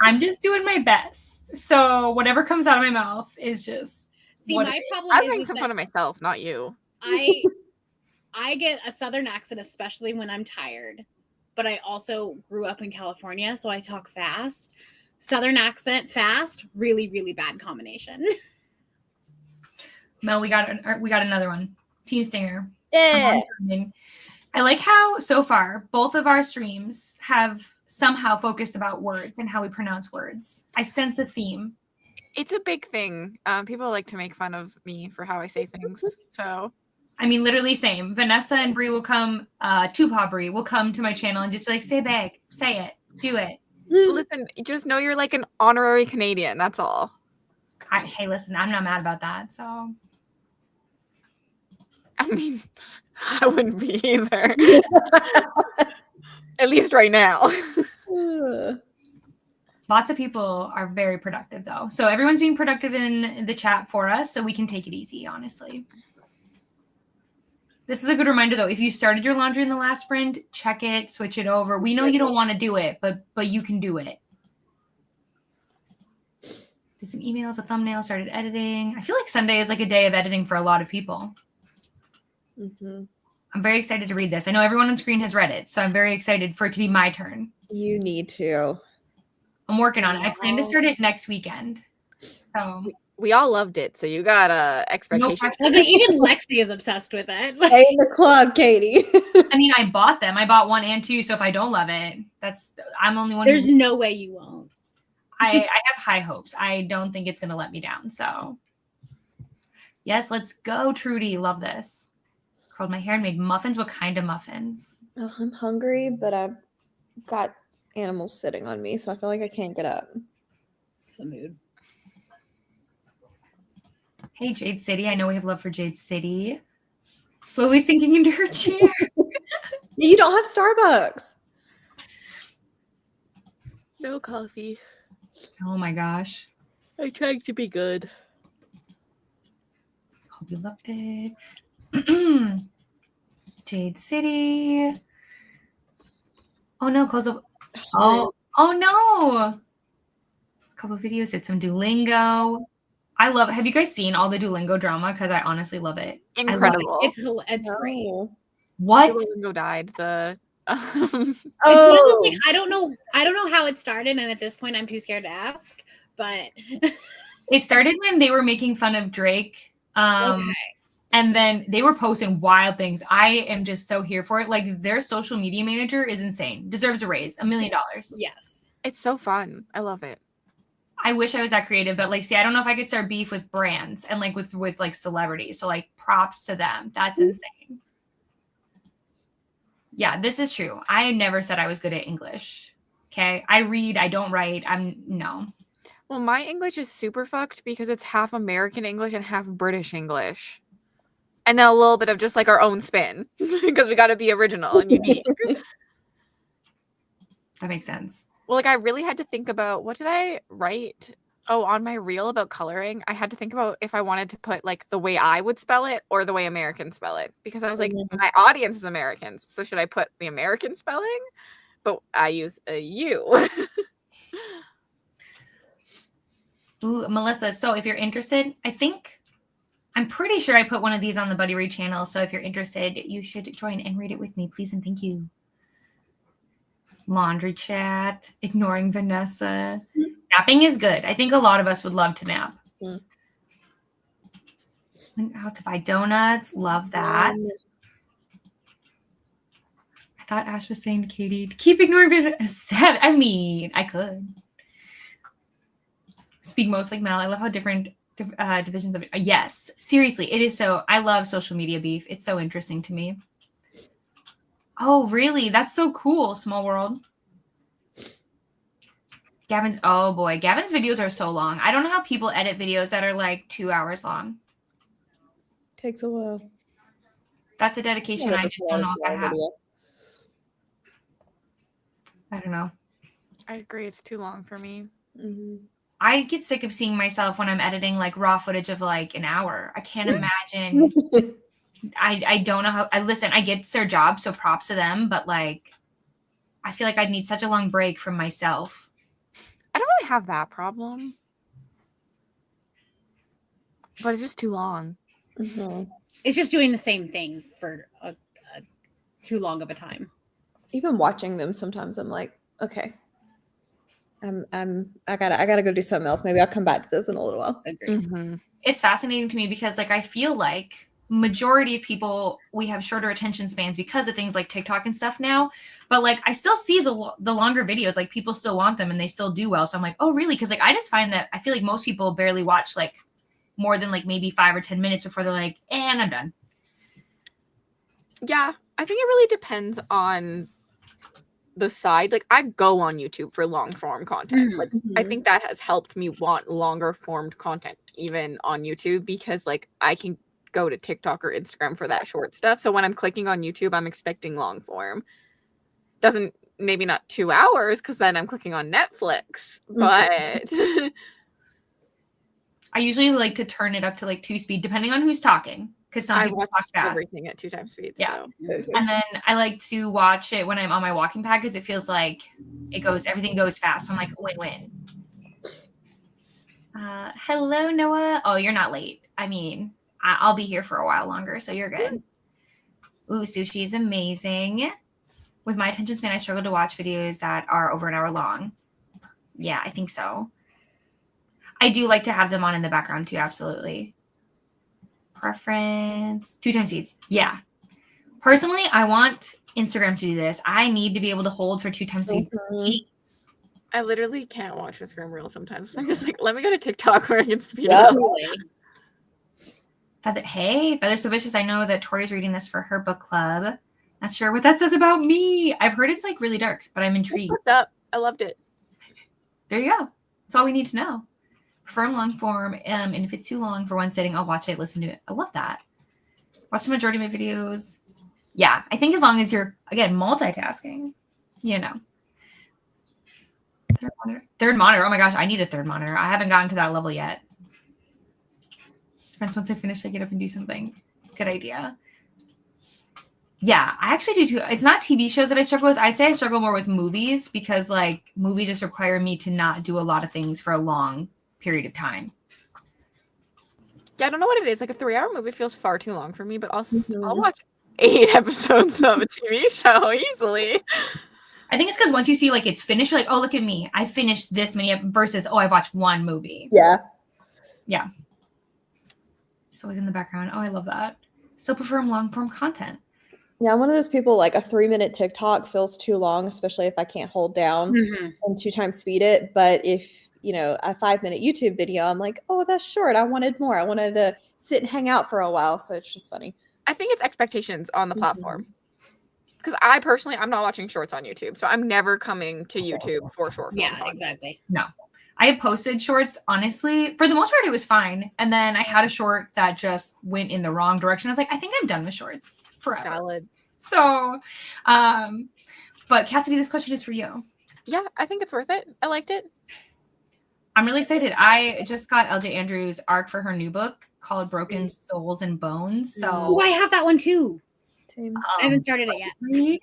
I'm just doing my best. So whatever comes out of my mouth is just. See, my problem I was making some fun of myself, not you. I get a Southern accent, especially when I'm tired. But I also grew up in California, so I talk fast. Southern accent, fast, really, really bad combination. Mel, we got another one. Team Stinger. Yeah. I like how so far both of our streams have somehow focused about words and how we pronounce words. I sense a theme. It's a big thing. People like to make fun of me for how I say things. So, I mean, literally same. Vanessa and Bree will come, Tupac Bree will come to my channel and just be like, say bag, say it, do it. Listen, just know you're like an honorary Canadian. That's all. Hey, listen, I'm not mad about that. So, I mean, I wouldn't be either. At least right now. Lots of people are very productive, though. So everyone's being productive in the chat for us, so we can take it easy, honestly. This is a good reminder, though. If you started your laundry in the last sprint, check it, switch it over. We know you don't want to do it, but you can do it. Did some emails, a thumbnail, started editing. I feel like Sunday is like a day of editing for a lot of people. Mm-hmm. I'm very excited to read this. I know everyone on screen has read it, so I'm very excited for it to be my turn. You need to. I'm working on it. I plan to start it next weekend. So we all loved it, so you got expectations. Even Lexi is obsessed with it. Hey, in the club, Katie. I mean, I bought them. I bought 1 and 2. So if I don't love it, I'm only one. There's no way you won't. I have high hopes. I don't think it's going to let me down. So yes, let's go, Trudy. Love this. Curled my hair and made muffins. What kind of muffins? Oh, I'm hungry, but I've got animals sitting on me, so I feel like I can't get up. It's a mood. Hey, Jade City. I know we have love for Jade City. Slowly sinking into her chair. You don't have Starbucks. No coffee. Oh my gosh. I tried to be good. Hope you loved it. Jade City. Oh no, close up. Oh no. Couple videos, did some Duolingo. I love it. Have you guys seen all the Duolingo drama? Because I honestly love it. Incredible. I love it. It's great. What? Duolingo died. The It's one of those, like, I don't know how it started, and at this point I'm too scared to ask, but It started when they were making fun of Drake. okay. And then they were posting wild things. I am just so here for it. Like, their social media manager is insane. Deserves a raise. $1 million. Yes. it's so fun. I love it. I wish I was that creative, but like, see, I don't know if I could start beef with brands and like with like celebrities. So like, props to them. That's insane. Yeah, this is true. I never said I was good at English. Okay. I read, I don't write. No. Well, my English is super fucked because it's half American English and half British English. And then a little bit of just like our own spin because we got to be original and unique. That makes sense. Well, like I really had to think about what did I write? Oh, on my reel about coloring, I had to think about if I wanted to put like the way I would spell it or the way Americans spell it because I was like, my audience is Americans, so should I put the American spelling? But I use a U. Ooh, Melissa. So if you're interested, I'm pretty sure I put one of these on the Buddy Read channel. So if you're interested, you should join and read it with me, please and thank you. Laundry chat, ignoring Vanessa. Napping is good. I think a lot of us would love to nap. Went out to buy donuts. Love that. I thought Ash was saying to Katie, keep ignoring Vanessa. I mean, I could. Speak most like Mel. I love how different divisions of it. Yes, seriously, it is so. I love social media beef. It's so interesting to me. Oh, really? That's so cool. Small world. Oh boy, Gavin's videos are so long. I don't know how people edit videos that are like 2 hours long. Takes a while. That's a dedication I just don't know if I have. I don't know. I agree. It's too long for me. Mm-hmm. I get sick of seeing myself when I'm editing like raw footage of like an hour. I can't imagine. I don't know how. Listen, I get it's their job, so props to them. But like, I feel like I'd need such a long break from myself. I don't really have that problem, but it's just too long. Mm-hmm. It's just doing the same thing for a too long of a time. Even watching them, sometimes I'm like, okay, I gotta go do something else. Maybe I'll come back to this in a little while. Mm-hmm. It's fascinating to me because like I feel like majority of people, we have shorter attention spans because of things like TikTok and stuff now, but like I still see the longer videos, like people still want them and they still do well. So I'm like, oh really? Because like I just find that I feel like most people barely watch like more than like maybe 5 or 10 minutes before they're like, and I'm done. Yeah, I think it really depends on the side. Like I go on YouTube for long form content. Like I think that has helped me want longer formed content even on YouTube because like I can go to TikTok or Instagram for that short stuff. So when I'm clicking on YouTube, I'm expecting long form. Doesn't maybe not 2 hours because then I'm clicking on Netflix, but I usually like to turn it up to like 2 speed depending on who's talking because some people talk fast. Everything at 2 times speed. Yeah. So. And then I like to watch it when I'm on my walking pad because it feels like everything goes fast. So I'm like, win-win. Hello, Noah. Oh, you're not late. I mean, I'll be here for a while longer, so you're good. Ooh, sushi is amazing. With my attention span, I struggle to watch videos that are over an hour long. Yeah, I think so. I do like to have them on in the background too, absolutely. Preference. 2 times speeds. Yeah. Personally, I want Instagram to do this. I need to be able to hold for 2 times speed. I literally can't watch Instagram Reel sometimes. I'm just like, let me go to TikTok where I can speed up. Feather So Vicious. I know that Tori's reading this for her book club. Not sure what that says about me. I've heard it's like really dark, but I'm intrigued. Up. I loved it. There you go. That's all we need to know. Prefer long form. And if it's too long for one sitting, I'll watch it, listen to it. I love that. Watch the majority of my videos. Yeah, I think as long as you're, again, multitasking, you know. Third monitor. Oh my gosh, I need a third monitor. I haven't gotten to that level yet. Once I finish, I get up and do something. Good idea. Yeah, I actually do too. It's not TV shows that I struggle with. I'd say I struggle more with movies because like movies just require me to not do a lot of things for a long period of time. Yeah, I don't know what it is. Like a 3-hour movie feels far too long for me, but I'll Mhm. watch 8 episodes of a TV show easily. I think it's because once you see like it's finished, you're like, oh, look at me. I finished this many versus, oh, I've watched one movie. Yeah. Yeah. It's always in the background. Oh, I love that. Still prefer long form content. Yeah, I'm one of those people like a 3-minute TikTok feels too long, especially if I can't hold down and 2 times speed it. But if, you know, a 5-minute YouTube video, I'm like, oh, that's short. I wanted more. I wanted to sit and hang out for a while. So it's just funny. I think it's expectations on the platform. Because I personally, I'm not watching shorts on YouTube. So I'm never coming to YouTube for short form content. Exactly. No. I have posted shorts, honestly. For the most part, it was fine. And then I had a short that just went in the wrong direction. I was like, I think I'm done with shorts forever. Valid. So, but Cassidy, this question is for you. Yeah, I think it's worth it. I liked it. I'm really excited. I just got LJ Andrews' arc for her new book called Broken Souls and Bones. So Oh, I have that one too. Same. I haven't started it yet. Read.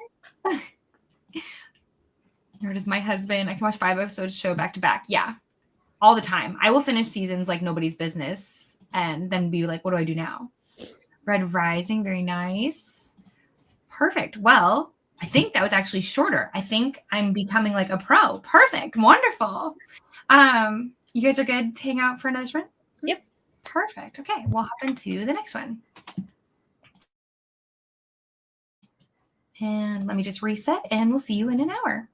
Nerd is my husband. I can watch 5 episodes show back to back. Yeah. All the time. I will finish seasons like nobody's business and then be like, what do I do now? Red Rising, very nice. Perfect. Well, I think that was actually shorter. I think I'm becoming like a pro. Perfect. Wonderful. You guys are good to hang out for another sprint? Yep. Perfect. Okay, we'll hop into the next one. And let me just reset and we'll see you in an hour.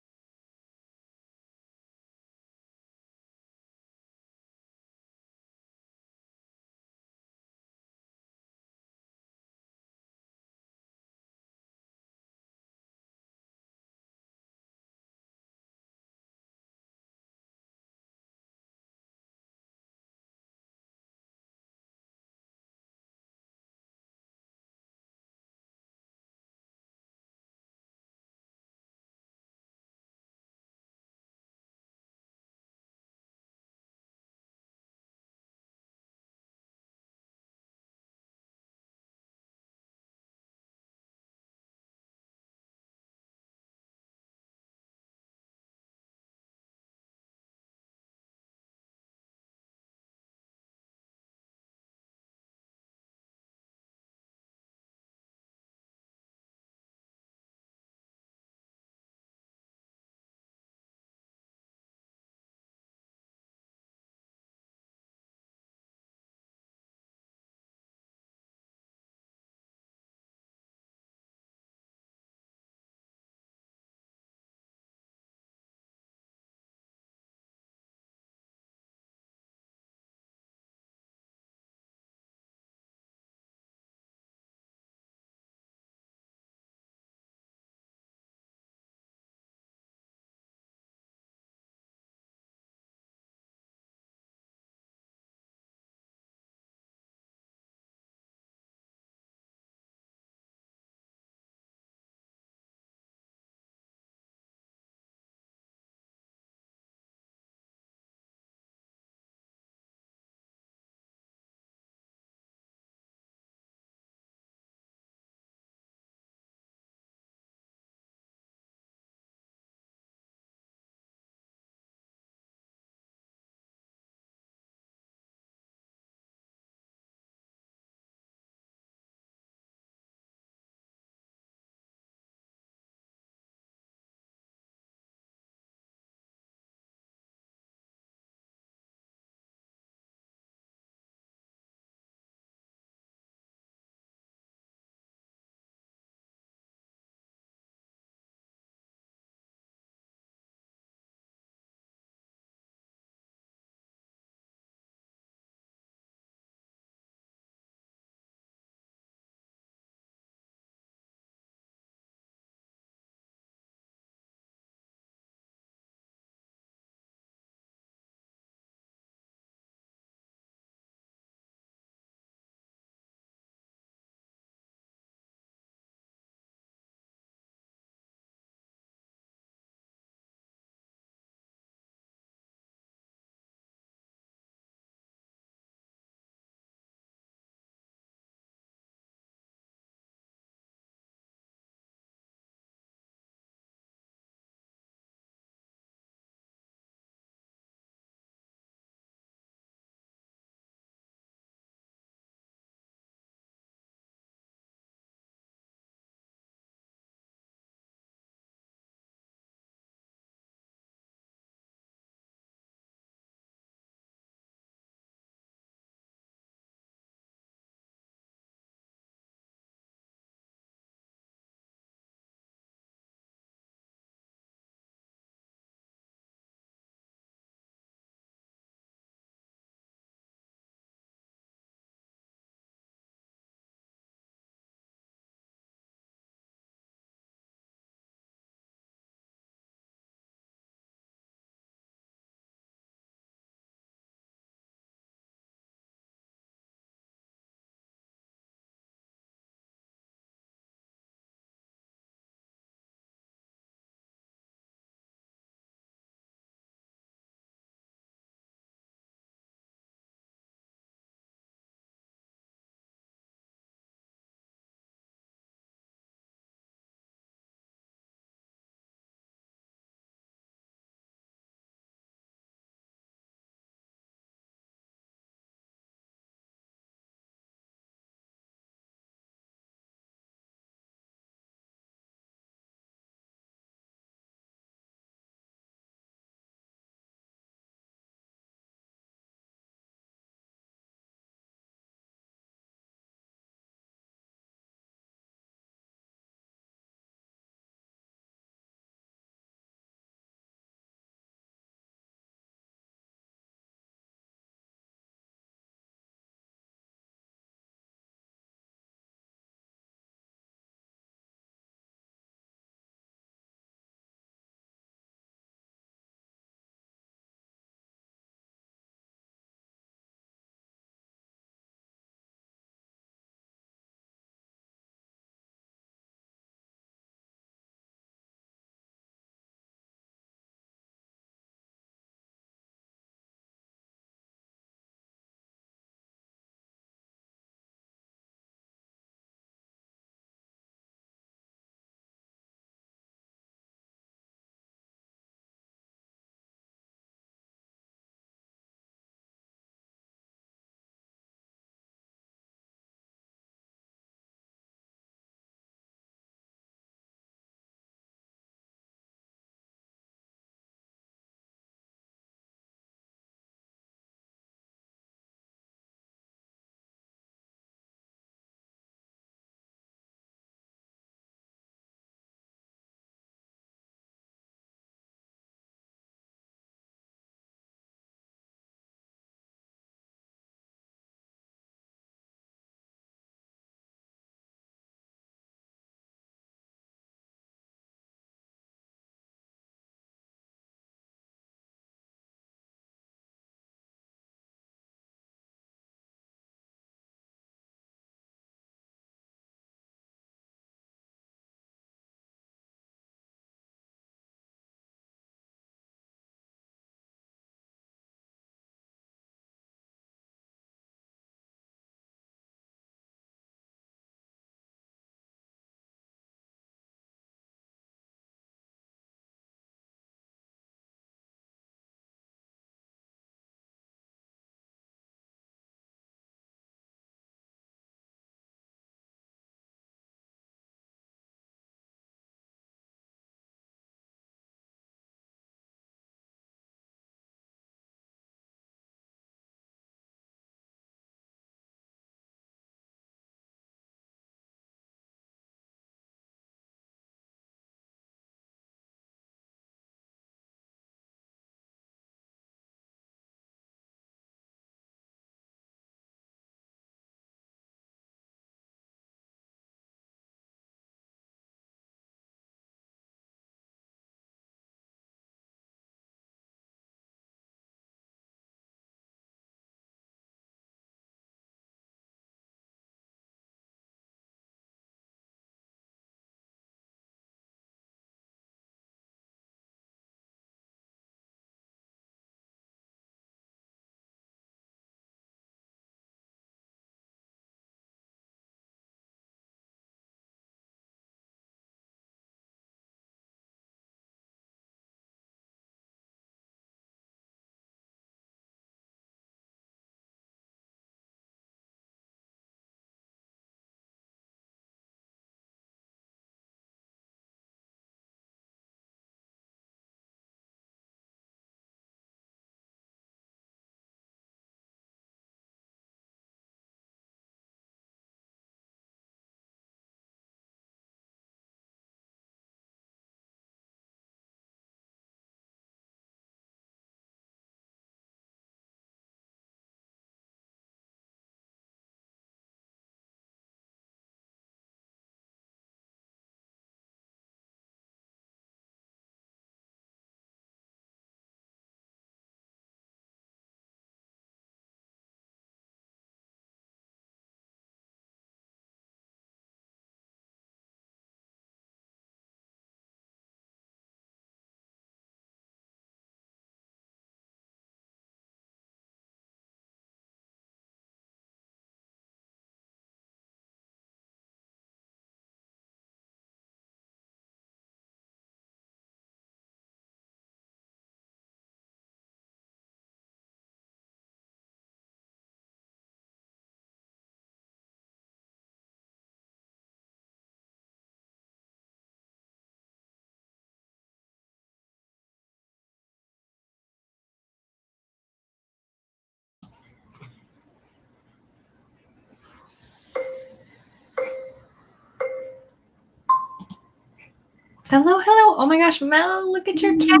Hello, hello. Oh my gosh, Mel, look at your cat.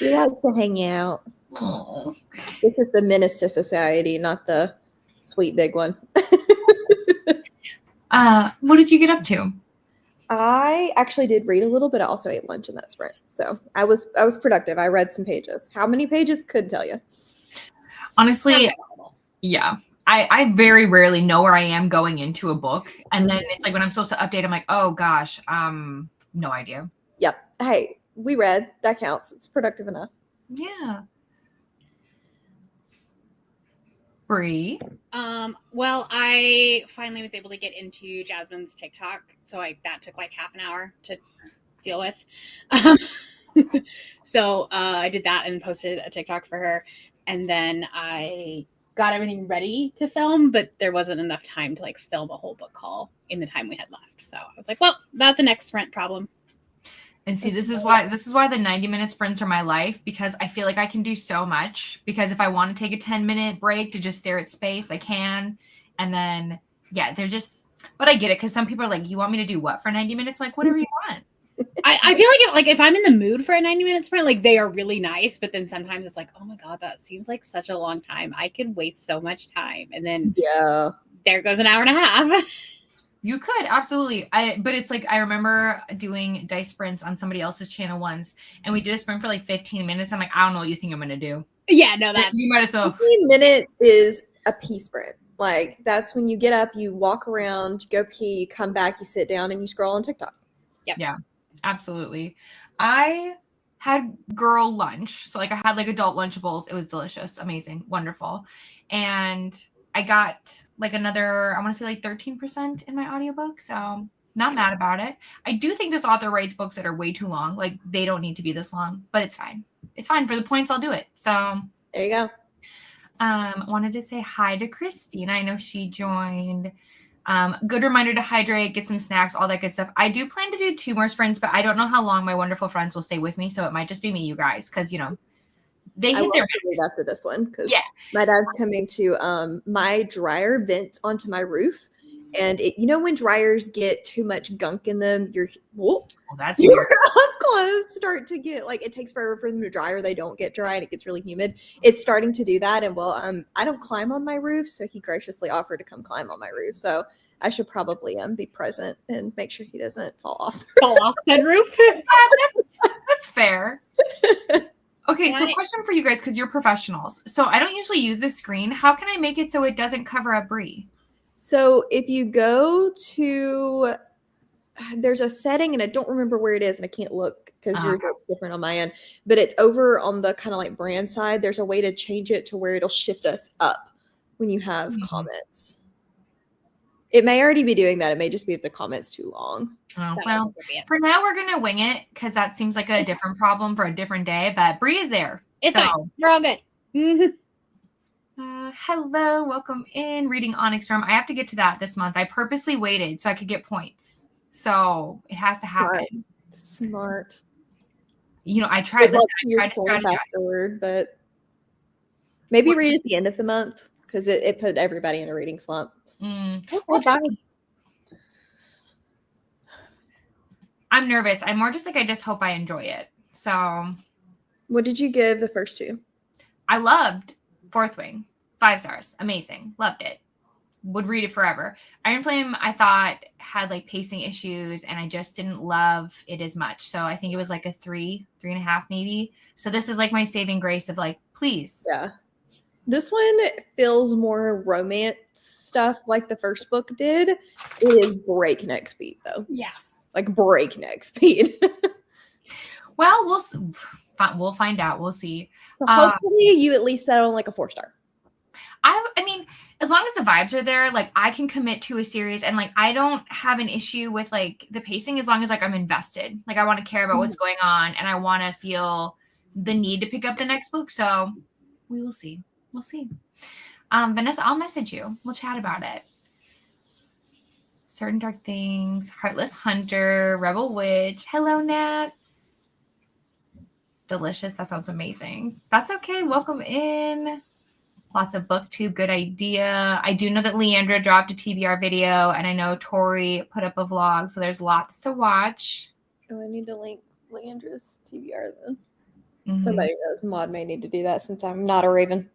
He likes to hang out. Oh. This is the menace to society, not the sweet big one. What did you get up to? I actually did read a little, but I also ate lunch in that sprint. So I was productive. I read some pages. How many pages? Couldn't tell you. Honestly, yeah. I very rarely know where I am going into a book. And then it's like when I'm supposed to update, I'm like, oh gosh, no idea. Yep. Hey, we read. That counts. It's productive enough. Yeah. Bree. Well, I finally was able to get into Jasmine's TikTok, so that took like half an hour to deal with. So I did that and posted a TikTok for her, and then I got everything ready to film, but there wasn't enough time to like film a whole book haul in the time we had left. So I was like, well, that's a next sprint problem. And see, this is why the 90-minute sprints are my life, because I feel like I can do so much. Because if I want to take a 10-minute break to just stare at space, I can. And then, yeah, they're just, but I get it. Because some people are like, you want me to do what for 90 minutes? Like, whatever you want. I feel like if I'm in the mood for a 90-minute sprint, like they are really nice, but then sometimes it's like, oh my God, that seems like such a long time. I could waste so much time. And then there goes an hour and a half. You could, absolutely. But it's like, I remember doing dice sprints on somebody else's channel once, and we did a sprint for like 15 minutes. I'm like, I don't know what you think I'm going to do. Yeah, no, that's... You might as well. 15 minutes is a pee sprint. Like, that's when you get up, you walk around, go pee, you come back, you sit down, and you scroll on TikTok. Yep. Yeah, absolutely. I had girl lunch. So like I had like adult Lunchables. It was delicious, amazing, wonderful. And I got like another, I want to say like 13% in my audiobook. So not mad about it. I do think this author writes books that are way too long. Like they don't need to be this long, but it's fine. It's fine. For the points, I'll do it. So there you go. Wanted to say hi to Christina. I know she joined. Good reminder to hydrate, get some snacks, all that good stuff. I do plan to do 2 more sprints, but I don't know how long my wonderful friends will stay with me. So it might just be me, you guys, because, you know, they hit their max after this one because my dad's coming to my dryer vents onto my roof, and you know when dryers get too much gunk in them, your that's weird. up close start to get like, it takes forever for them to dry, or they don't get dry and it gets really humid. It's starting to do that, and I don't climb on my roof, so he graciously offered to come climb on my roof. So I should probably be present and make sure he doesn't fall off said roof. That's fair. Okay, so question for you guys, because you're professionals. So I don't usually use this screen. How can I make it so it doesn't cover up Bree? So if you go to, there's a setting, and I don't remember where it is, and I can't look because yours looks different on my end, but it's over on the kind of like brand side. There's a way to change it to where it'll shift us up when you have comments. It may already be doing that. It may just be if the comment's too long. Oh, well, for now, we're going to wing it because that seems like a different problem for a different day. But Bree is there. It's fine. We're all good. Hello. Welcome in. Reading Onyx Storm. I have to get to that this month. I purposely waited so I could get points. So it has to happen. Smart. You know, I tried this. I tried to afterward, but maybe read at the end of the month because it put everybody in a reading slump. I'm nervous. I'm more just like, I just hope I enjoy it. So what did you give the first 2? I loved Fourth Wing. 5 stars. Amazing. Loved it. Would read it forever. Iron Flame, I thought had like pacing issues, and I just didn't love it as much. So I think it was like a 3.5 maybe. So this is like my saving grace of like, please. Yeah. This one feels more romance stuff like the first book did. It is breakneck speed, though. Yeah. Like breakneck speed. Well, we'll find out. We'll see. So hopefully you at least settle on like a 4-star. I mean, as long as the vibes are there, like I can commit to a series, and like I don't have an issue with like the pacing as long as like I'm invested. Like I want to care about what's going on, and I want to feel the need to pick up the next book. So we will see. We'll see. Vanessa, I'll message you. We'll chat about it. Certain Dark Things, Heartless Hunter, Rebel Witch. Hello, Nat. Delicious. That sounds amazing. That's okay. Welcome in. Lots of booktube. Good idea. I do know that Leandra dropped a TBR video, and I know Tori put up a vlog, so there's lots to watch. Oh, I need to link Leandra's TBR then. Mhm. Somebody knows. Mod may need to do that since I'm not a Raven.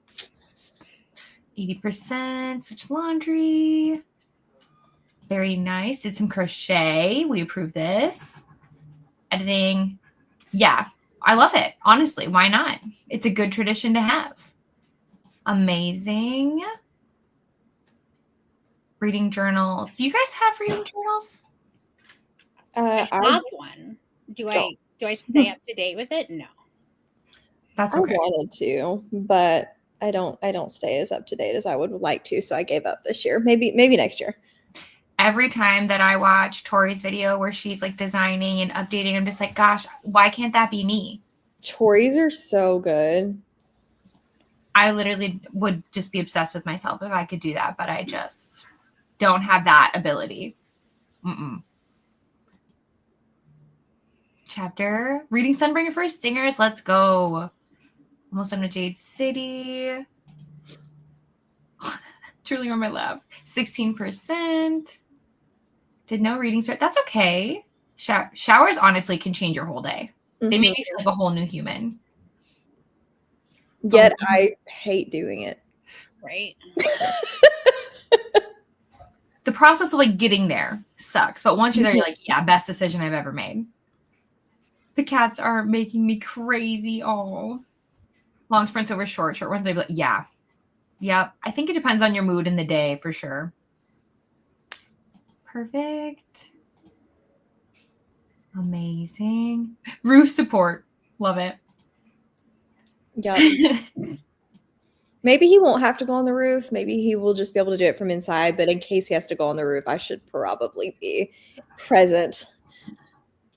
80% switch laundry. Very nice. Did some crochet. We approve this. Editing. Yeah, I love it. Honestly, why not? It's a good tradition to have. Amazing. Reading journals. Do you guys have reading journals? I have one. Do I stay up to date with it? No. That's I okay. wanted to, but I don't stay as up to date as I would like to, so I gave up this year. Maybe next year. Every time that I watch Tori's video where she's like designing and updating, I'm just like, gosh, why can't that be me? Tories are so good. I literally would just be obsessed with myself if I could do that, but I just don't have that ability. Chapter. Reading Sunbringer for Stingers. Let's go. Almost done to Jade City. Truly on my lap. 16%. Did no reading start. That's okay. Showers honestly can change your whole day. They make me feel like a whole new human. Yet I hate doing it. Right. The process of like getting there sucks. But once you're there, you're like, yeah, best decision I've ever made. The cats are making me crazy. Oh. Long sprints over short ones. They'd be like, yeah. Yep. I think it depends on your mood in the day for sure. Perfect. Amazing. Roof support. Love it. Yeah. Maybe he won't have to go on the roof. Maybe he will just be able to do it from inside. But in case he has to go on the roof, I should probably be present.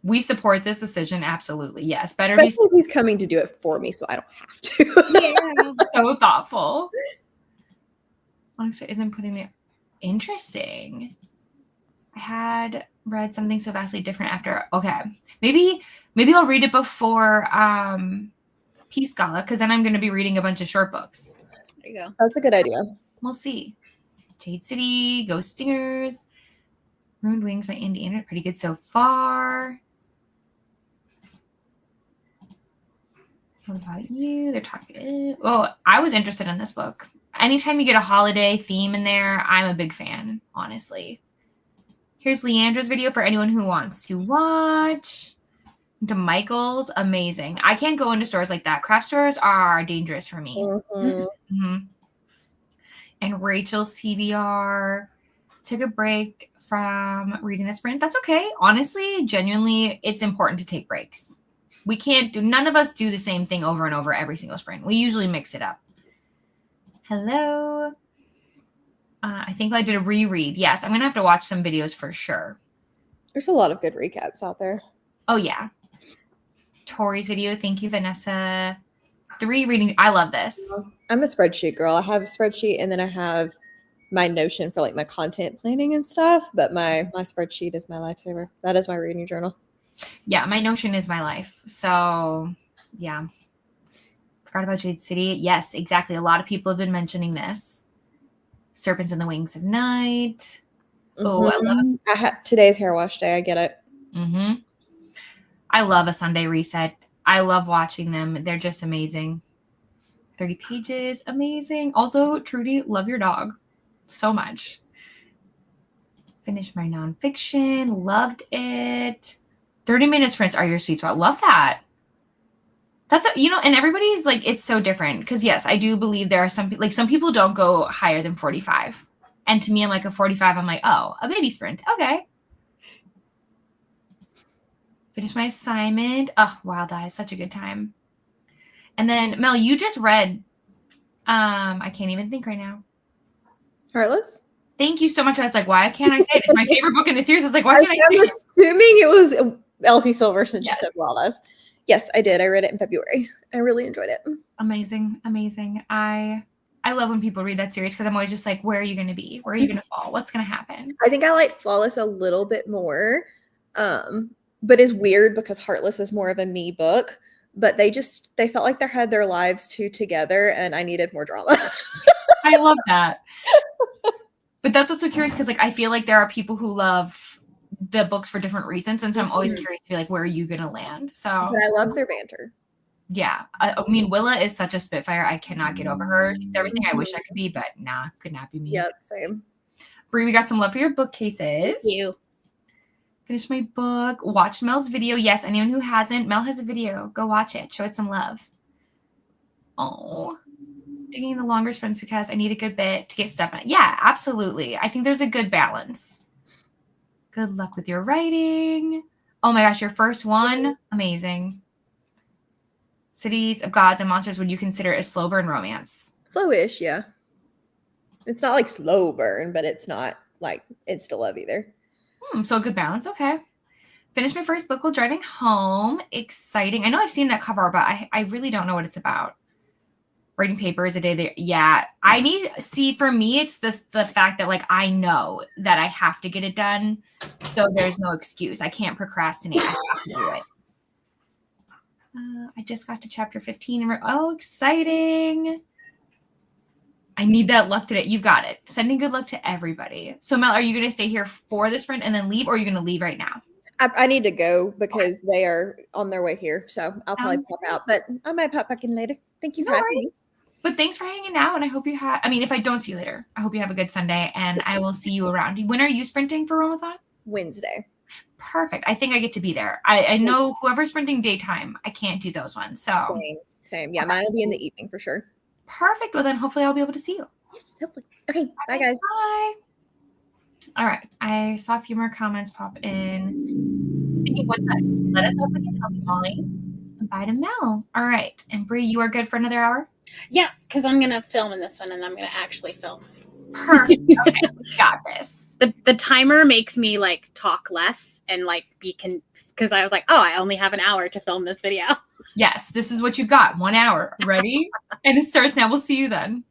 We support this decision. Absolutely. Yes. Better Especially if he's coming to do it for me, so I don't have to. Yeah. So thoughtful. Alexa isn't putting me. Interesting. I had read something so vastly different after. Okay. Maybe I'll read it before Peace Gala, because then I'm going to be reading a bunch of short books. There you go. That's a good idea. We'll see. Jade City, Ghost Stingers, Ruined Wings by Andy Anderson. Pretty good so far. What about you? They're talking. Oh, I was interested in this book. Anytime you get a holiday theme in there, I'm a big fan, honestly. Here's Leandra's video for anyone who wants to watch. To Michael's, amazing. I can't go into stores like that. Craft stores are dangerous for me. And Rachel's TBR took a break from reading a sprint. That's okay. Honestly, genuinely, it's important to take breaks. None of us do the same thing over and over every single sprint. We usually mix it up. Hello. I think I did a reread. Yes, I'm going to have to watch some videos for sure. There's a lot of good recaps out there. Oh, yeah. Tori's video. Thank you, Vanessa. 3 reading. I love this. I'm a spreadsheet girl. I have a spreadsheet and then I have my Notion for like my content planning and stuff. But my spreadsheet is my lifesaver. That is my reading journal. Yeah, my Notion is my life. So, yeah. Forgot about Jade City. Yes, exactly. A lot of people have been mentioning this. Serpents in the Wings of Night. Oh, I love it. Today's hair wash day. I get it. I love a Sunday reset. I love watching them. They're just amazing. 30 pages. Amazing. Also, Trudy, love your dog so much. Finished my nonfiction. Loved it. 30-minute sprints are your sweet spot. Love that. That's, and everybody's like, it's so different. Because yes, I do believe there are some people don't go higher than 45. And to me, I'm like a 45. I'm like, oh, a baby sprint. Okay. Finished my assignment. Oh, Wild Eyes. Such a good time. And then, Mel, you just read, I can't even think right now. Heartless? Thank you so much. I was like, why can't I say it? It's my favorite book in the series. I was like, why can't I say it? I'm assuming it was Elsie Silver since you said Wild Eyes. Yes, I did. I read it in February. I really enjoyed it. Amazing. Amazing. I love when people read that series because I'm always just like, where are you going to be? Where are you going to fall? What's going to happen? I think I like Flawless a little bit more. But it's weird because Heartless is more of a me book. But they felt like they had their lives two together and I needed more drama. I love that. But that's what's so curious because like I feel like there are people who love the books for different reasons, and so I'm always Mhm. curious to be like, where are you gonna land? So But I love their banter. yeah, I mean, Willa is such a spitfire. I cannot get over her. She's everything I wish I Mhm. could be, but nah, could not be me. Yep, same. Brie, we got some love for your bookcases. Thank you. Finish my book. Watch Mel's video. Yes, anyone who hasn't, Mel has a video. Go watch it. Show it some love. Oh, digging the longer sprints because I need a good bit to get stuff in it. Yeah, absolutely. I think there's a good balance. Good luck with your writing. Oh my gosh, your first one, amazing. Cities of Gods and Monsters, would you consider a slow burn romance? Flowish, yeah. It's not like slow burn, but it's not like insta love either. So a good balance. Okay. Finished my first book while driving home. Exciting. I know I've seen that cover, but I really don't know what it's about. Writing papers a day there. Yeah. I need, see, for me, it's the fact that like I know that I have to get it done. So there's no excuse. I can't procrastinate. I have to do it. I just got to chapter 15. Oh, exciting. I need that luck today. You've got it. Sending good luck to everybody. So Mel, are you going to stay here for the sprint and then leave, or are you going to leave right now? I need to go because they are on their way here. So I'll probably Sounds pop great. out, but I might pop back in later. Thank you for No having me. But thanks for hanging out, and I hope you have, I mean, if I don't see you later, I hope you have a good Sunday, and I will see you around. When are you sprinting for Romathon? Wednesday. Perfect. I think I get to be there. I know whoever's sprinting daytime, I can't do those ones. So Same. Yeah, mine will be in the evening for sure. perfect. Well, then hopefully I'll be able to see you. Yes, hopefully. Okay, bye Okay, guys. bye. All right. I saw a few more comments pop in. Thinking, what's that? Let us know if we can help you, Molly. And bye to Mel. All right. And Bree, you are good for another hour? Yeah, because I'm gonna film in this one, and I'm gonna actually film. Perfect. Okay, we got this. The timer makes me like talk less and like because I was like, oh, I only have an hour to film this video. Yes, this is what you got. 1 hour. Ready? And it starts now. We'll see you then.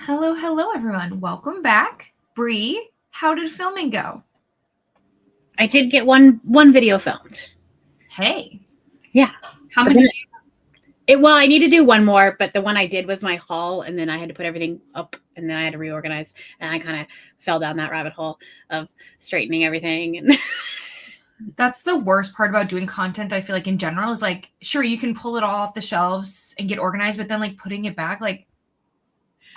Hello, everyone. Welcome back. Bree, how did filming go? I did get one video filmed. Hey. Yeah. How But many? well, I need to do one more, but the one I did was my haul, and then I had to put everything up, and then I had to reorganize, and I kind of fell down that rabbit hole of straightening everything. And That's the worst part about doing content, I feel like, in general, is like, sure, you can pull it all off the shelves and get organized, but then like putting it back, like,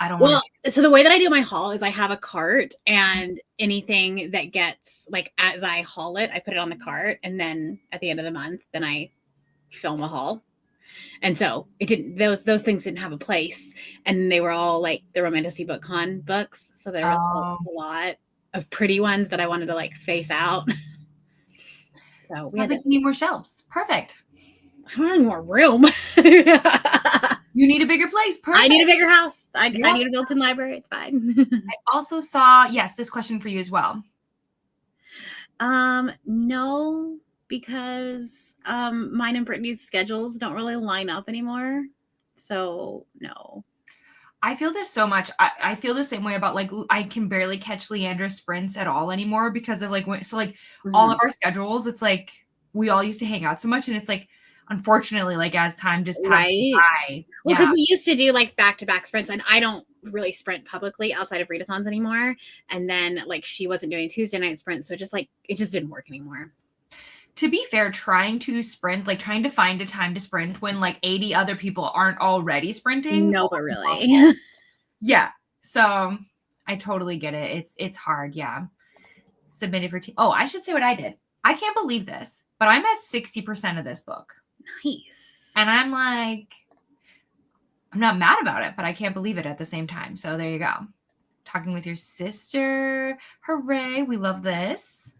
I don't want well, so the way that I do my haul is I have a cart, and anything that gets like as I haul it, I put it on the cart, and then at the end of the month, then I film a haul. And so it didn't; those things didn't have a place, and they were all like the Romantasy Book Con books. So there was a lot of pretty ones that I wanted to like face out. So we had like you need more shelves. Perfect. I don't have any more room. You need a bigger place. Perfect. I need a bigger house. I need a built-in library. It's fine. I also saw, yes, this question for you as well. No, because mine and Brittany's schedules don't really line up anymore. So no. I feel this so much. I feel the same way about like I can barely catch Leandra's sprints at all anymore because of like all of our schedules. It's like we all used to hang out so much, and it's like unfortunately like as time just passes by. Well, because we used to do like back-to-back sprints, and I don't really sprint publicly outside of readathons anymore. And then like she wasn't doing Tuesday night sprints, so it just didn't work anymore. To be fair, trying to find a time to sprint when like 80 other people aren't already sprinting. No, but really. Yeah. So I totally get it. It's hard. Yeah. Submitted for Oh, I should say what I did. I can't believe this, but I'm at 60% of this book. Nice. And I'm like, I'm not mad about it, but I can't believe it at the same time. So there you go. Talking with your sister. Hooray. We love this.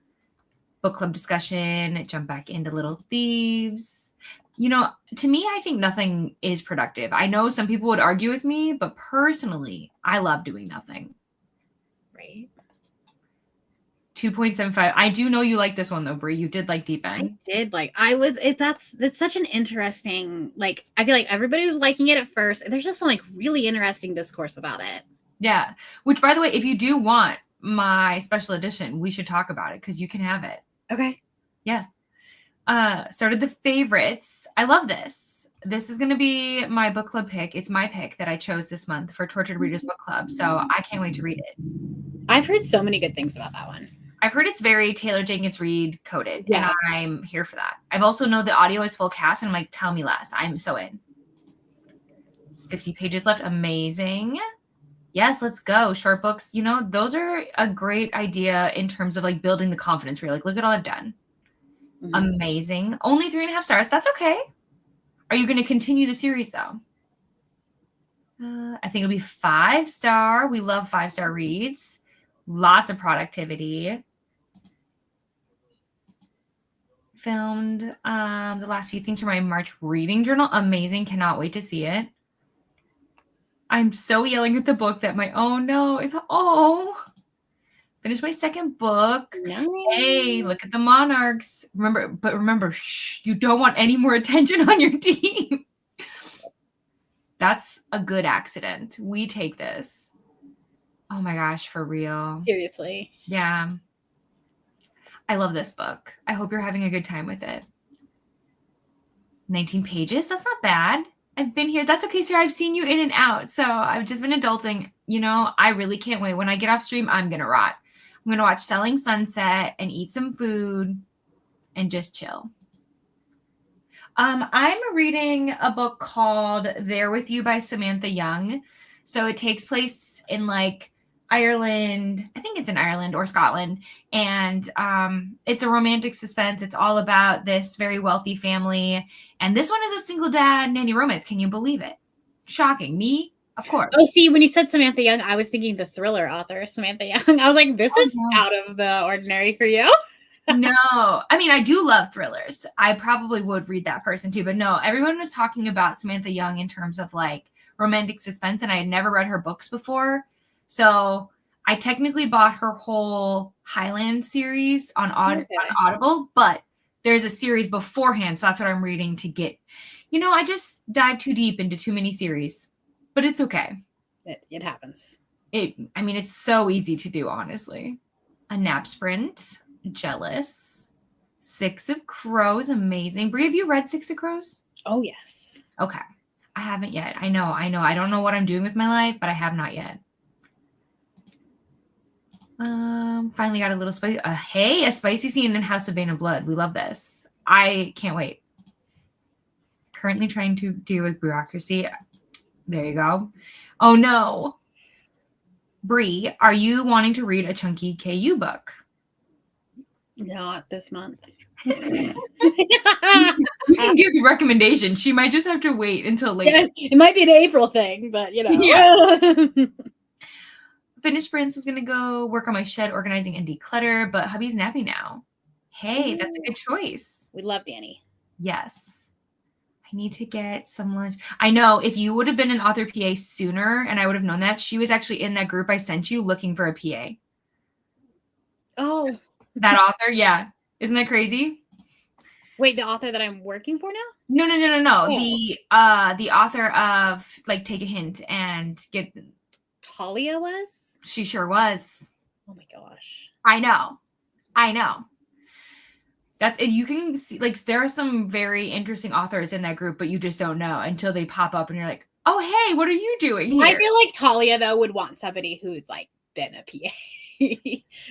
Book club discussion, jump back into Little Thieves. You know, to me, I think nothing is productive. I know some people would argue with me, but personally, I love doing nothing. Right. 2.75. I do know you like this one though, Brie. You did like Deep End. I did like. That's such an interesting. Like, I feel like everybody was liking it at first. There's just some like really interesting discourse about it. Yeah. Which, by the way, if you do want my special edition, we should talk about it because you can have it. Okay. Yeah. Started the favorites. I love this. This is going to be my book club pick. It's my pick that I chose this month for Tortured Readers Book Club. So I can't wait to read it. I've heard so many good things about that one. I've heard it's very Taylor Jenkins Reid coded, and I'm here for that. I've also know the audio is full cast, and I'm like, tell me less. I'm so in. 50 pages left. Amazing. Yes, let's go. Short books, you know, those are a great idea in terms of like building the confidence where you're like, look at all I've done. Mm-hmm. Amazing. Only 3.5 stars. That's okay. Are you going to continue the series though? I think it'll be 5-star. We love 5-star reads. Lots of productivity. Filmed the last few things for my March reading journal. Amazing. Cannot wait to see it. I'm so yelling at the book that finished my second book. Nice. Hey, look at the Monarchs. Remember, you don't want any more attention on your team. That's a good accident. We take this. Oh my gosh, for real. Seriously. Yeah. I love this book. I hope you're having a good time with it. 19 pages. That's not bad. I've been here. That's okay, Sarah. I've seen you in and out. So I've just been adulting. You know, I really can't wait. When I get off stream, I'm going to rot. I'm going to watch Selling Sunset and eat some food and just chill. I'm reading a book called There With You by Samantha Young. So it takes place in like Ireland. I think it's in Ireland or Scotland. And it's a romantic suspense. It's all about this very wealthy family. And this one is a single dad nanny romance. Can you believe it? Shocking. Me? Of course. Oh, see, when you said Samantha Young, I was thinking the thriller author, Samantha Young. I was like, this is out of the ordinary for you. No, I mean, I do love thrillers. I probably would read that person too, but no, everyone was talking about Samantha Young in terms of like romantic suspense, and I had never read her books before. So I technically bought her whole Highland series on Audible, but there's a series beforehand. So that's what I'm reading to get, you know, I just dive too deep into too many series, but it's okay. It happens. It's so easy to do, honestly. A nap sprint, jealous. 6 of Crows, amazing. Brie, have you read 6 of Crows? Oh yes. Okay. I haven't yet. I know. I don't know what I'm doing with my life, but I have not yet. Finally got a little spicy. Hey, a spicy scene in House of Bane and Blood. We love this. I can't wait. Currently trying to deal with bureaucracy. There you go. Oh no. Brie, are you wanting to read a chunky KU book? Not this month. You can give the recommendation. She might just have to wait until later. Yeah, it might be an April thing, but Yeah. Finished Prince was gonna go work on my shed organizing and declutter, but hubby's napping now. Hey, that's a good choice. We love Danny. Yes. I need to get some lunch. I know if you would have been an author PA sooner and I would have known that, she was actually in that group I sent you looking for a PA. Oh. That author? Yeah. Isn't that crazy? Wait, the author that I'm working for now? No. Oh. The author of like Take a Hint and Get. Talia was? She sure was. Oh my gosh. I know. That's you can see like there are some very interesting authors in that group, but you just don't know until they pop up and you're like, oh hey, what are you doing here? I feel like Talia though would want somebody who's like been a PA.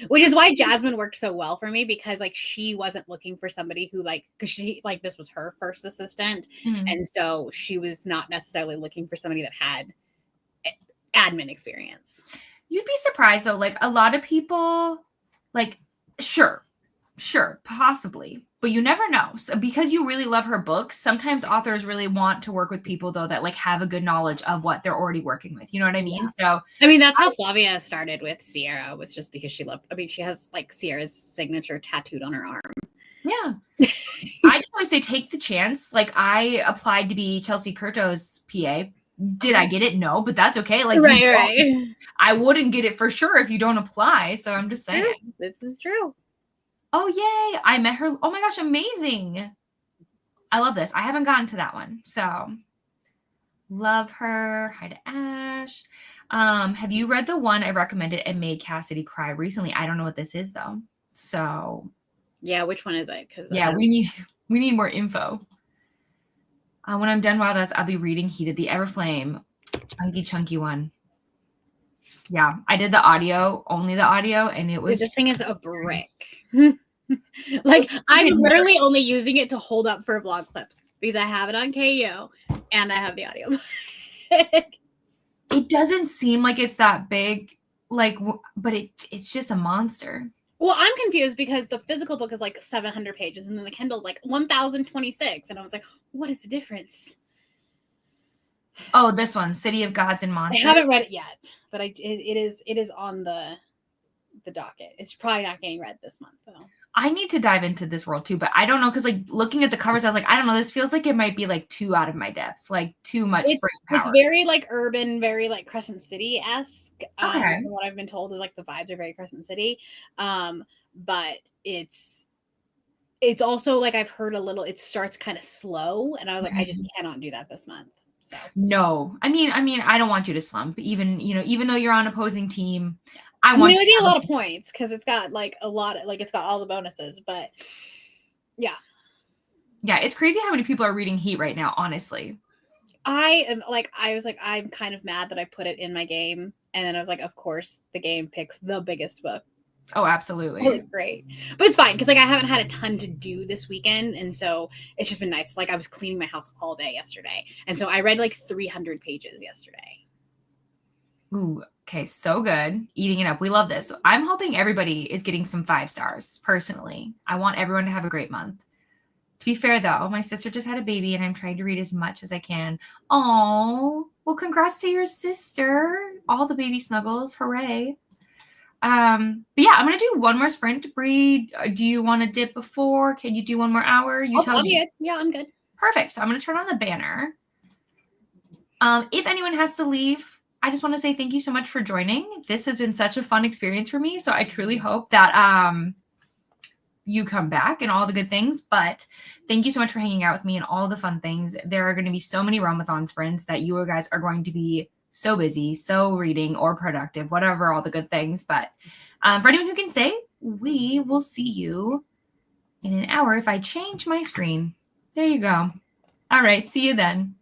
Which is why Jasmine worked so well for me, because like she wasn't looking for somebody who like, because she like this was her first assistant, and so she was not necessarily looking for somebody that had admin experience. You'd be surprised though, like a lot of people like sure, possibly, but you never know. So because you really love her books, sometimes authors really want to work with people though that like have a good knowledge of what they're already working with. You know what I mean? Yeah. So I mean, that's how Flavia started with Sierra, was just because she loved, I mean, she has like Sierra's signature tattooed on her arm. Yeah. I just always say take the chance. Like I applied to be Chelsea Curto's PA. Did I get it? No, but that's okay. Like right. I wouldn't get it for sure if you don't apply. So I'm just saying. This is true. Oh, yay. I met her. Oh my gosh, amazing. I love this. I haven't gotten to that one. So love her. Hi to Ash. Have you read the one I recommended and made Cassidy cry recently? I don't know what this is though. So yeah, which one is it? Because yeah, we need more info. When I'm done Wild Us, I'll be reading Heated the Everflame. Chunky one. Yeah, I did the audio, only the audio, and it was. Dude, this thing is a brick. Like I'm literally only using it to hold up for vlog clips because I have it on KU and I have the audio. It doesn't seem like it's that big, like, but it's just a monster. Well, I'm confused because the physical book is like 700 pages and then the Kindle's like 1026, and I was like, what is the difference? Oh, this one, City of Gods and Monsters. I haven't read it yet, but it is on the docket. It's probably not getting read this month though. I need to dive into this world too, but I don't know, because like looking at the covers, I was like, I don't know, this feels like it might be like too out of my depth, like too much brain power. It's very like urban, very like Crescent City-esque. Okay. What I've been told is like the vibes are very Crescent City, but it's also like I've heard a little. It starts kind of slow, and I was like, I just cannot do that this month. So no, I mean, I don't want you to slump. Even though you're on opposing team. I want it would be a lot of points because it's got like a lot of like it's got all the bonuses, but yeah, it's crazy how many people are reading Heat right now. Honestly, I was like, I'm kind of mad that I put it in my game, and then I was like, of course, the game picks the biggest book. Oh, absolutely. Oh, great, but it's fine because like I haven't had a ton to do this weekend, and so it's just been nice. Like I was cleaning my house all day yesterday, and so I read like 300 pages yesterday. Ooh. Okay, so good. Eating it up. We love this. I'm hoping everybody is getting some 5 stars, personally. I want everyone to have a great month. To be fair, though, my sister just had a baby, and I'm trying to read as much as I can. Oh, well, congrats to your sister. All the baby snuggles. Hooray. But yeah, I'm going to do one more sprint. Bree, do you want to dip before? Can you do one more hour? You tell me. Yeah, I'm good. Perfect. So I'm going to turn on the banner. If anyone has to leave, I just want to say thank you so much for joining. This has been such a fun experience for me. So I truly hope that you come back and all the good things. But thank you so much for hanging out with me and all the fun things. There are going to be so many realmathon sprints that you guys are going to be so busy, so reading or productive, whatever, all the good things. But for anyone who can stay, we will see you in an hour if I change my screen. There you go. All right, see you then.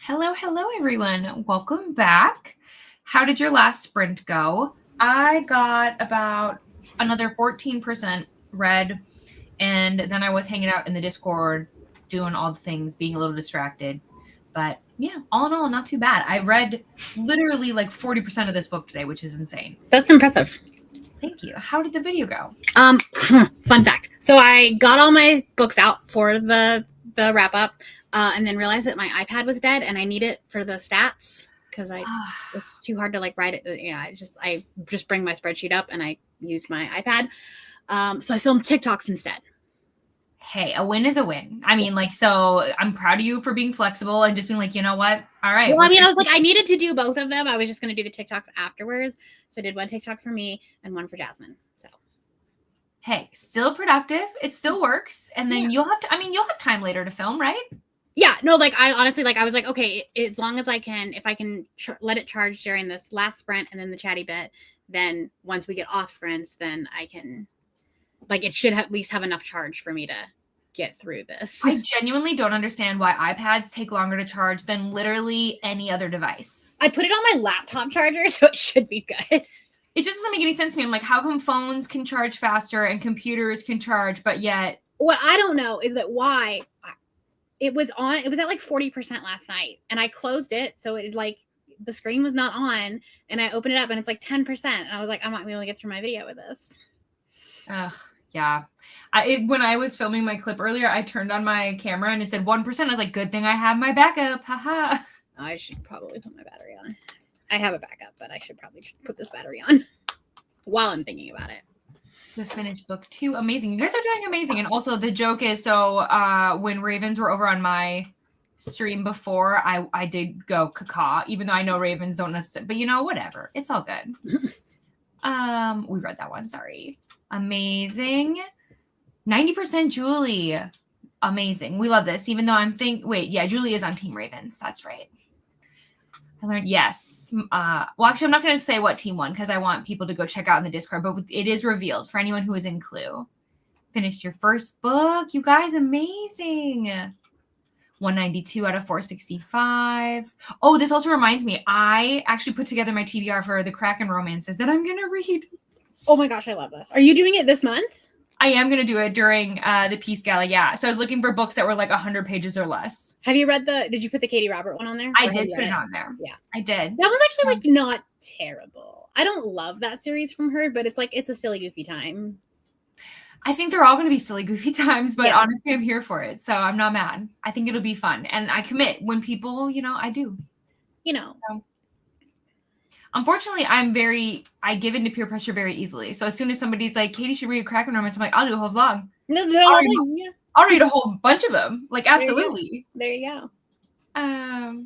Hello, everyone. Welcome back. How did your last sprint go? I got about another 14% read, and then I was hanging out in the Discord doing all the things, being a little distracted. But yeah, all in all, not too bad. I read literally like 40% of this book today, which is insane. That's impressive. Thank you. How did the video go? Fun fact. So I got all my books out for the wrap up, and then realized that my iPad was dead and I need it for the stats because it's too hard to like write it. Yeah, I just bring my spreadsheet up and I use my iPad. So I filmed TikToks instead. Hey, a win is a win. I mean, like, so I'm proud of you for being flexible and just being like, you know what? All right. Well, I mean, I was like, I needed to do both of them. I was just going to do the TikToks afterwards. So I did one TikTok for me and one for Jasmine. So, hey, still productive. It still works. And then you'll have time later to film, right? Yeah, no, like I honestly, like I was like, okay, as long as I can, if I can let it charge during this last sprint and then the chatty bit, then once we get off sprints, then I can, like, it should at least have enough charge for me to get through this. I genuinely don't understand why iPads take longer to charge than literally any other device. I put it on my laptop charger, so it should be good. It just doesn't make any sense to me. I'm like, how come phones can charge faster and computers can charge, but yet... What I don't know is that why it was at like 40% last night, and I closed it, so it like the screen was not on, and I opened it up and it's like 10%, and I was like, I'm not gonna be able to get through my video with this. Yeah. When I was filming my clip earlier, I turned on my camera and it said 1%. I was like, good thing I have my backup. Haha. I should probably put my battery on. I have a backup, but I should probably put this battery on while I'm thinking about it. Just finished book 2. Amazing. You guys are doing amazing. And also the joke is, so when Ravens were over on my stream before, I did go caca, even though I know Ravens don't necessarily, but you know, whatever. It's all good. We read that one. Sorry. Amazing. 90% Julie. Amazing. We love this. Even though Julie is on Team Ravens. That's right. I learned, yes. Well, actually, I'm not going to say what team won because I want people to go check out in the Discord, but it is revealed for anyone who is in Clue. Finished your first book. You guys, amazing. 192 out of 465. Oh, this also reminds me. I actually put together my TBR for the Kraken romances that I'm going to read. Oh my gosh, I love this. Are you doing it this month? I am going to do it during the Peace Gala, yeah. So I was looking for books that were like 100 pages or less. Have you read did you put the Katie Robert one on there? I did put it on there. Yeah. I did. That one's actually like not terrible. I don't love that series from her, but it's like, it's a silly, goofy time. I think they're all going to be silly, goofy times, but honestly, I'm here for it. So I'm not mad. I think it'll be fun. And I commit when people, I do. So, unfortunately, I give into peer pressure very easily. So as soon as somebody's like, Katie should read a Kraken romance, I'm like, I'll do a whole vlog. I'll read a whole bunch of them. Like, absolutely. There you go.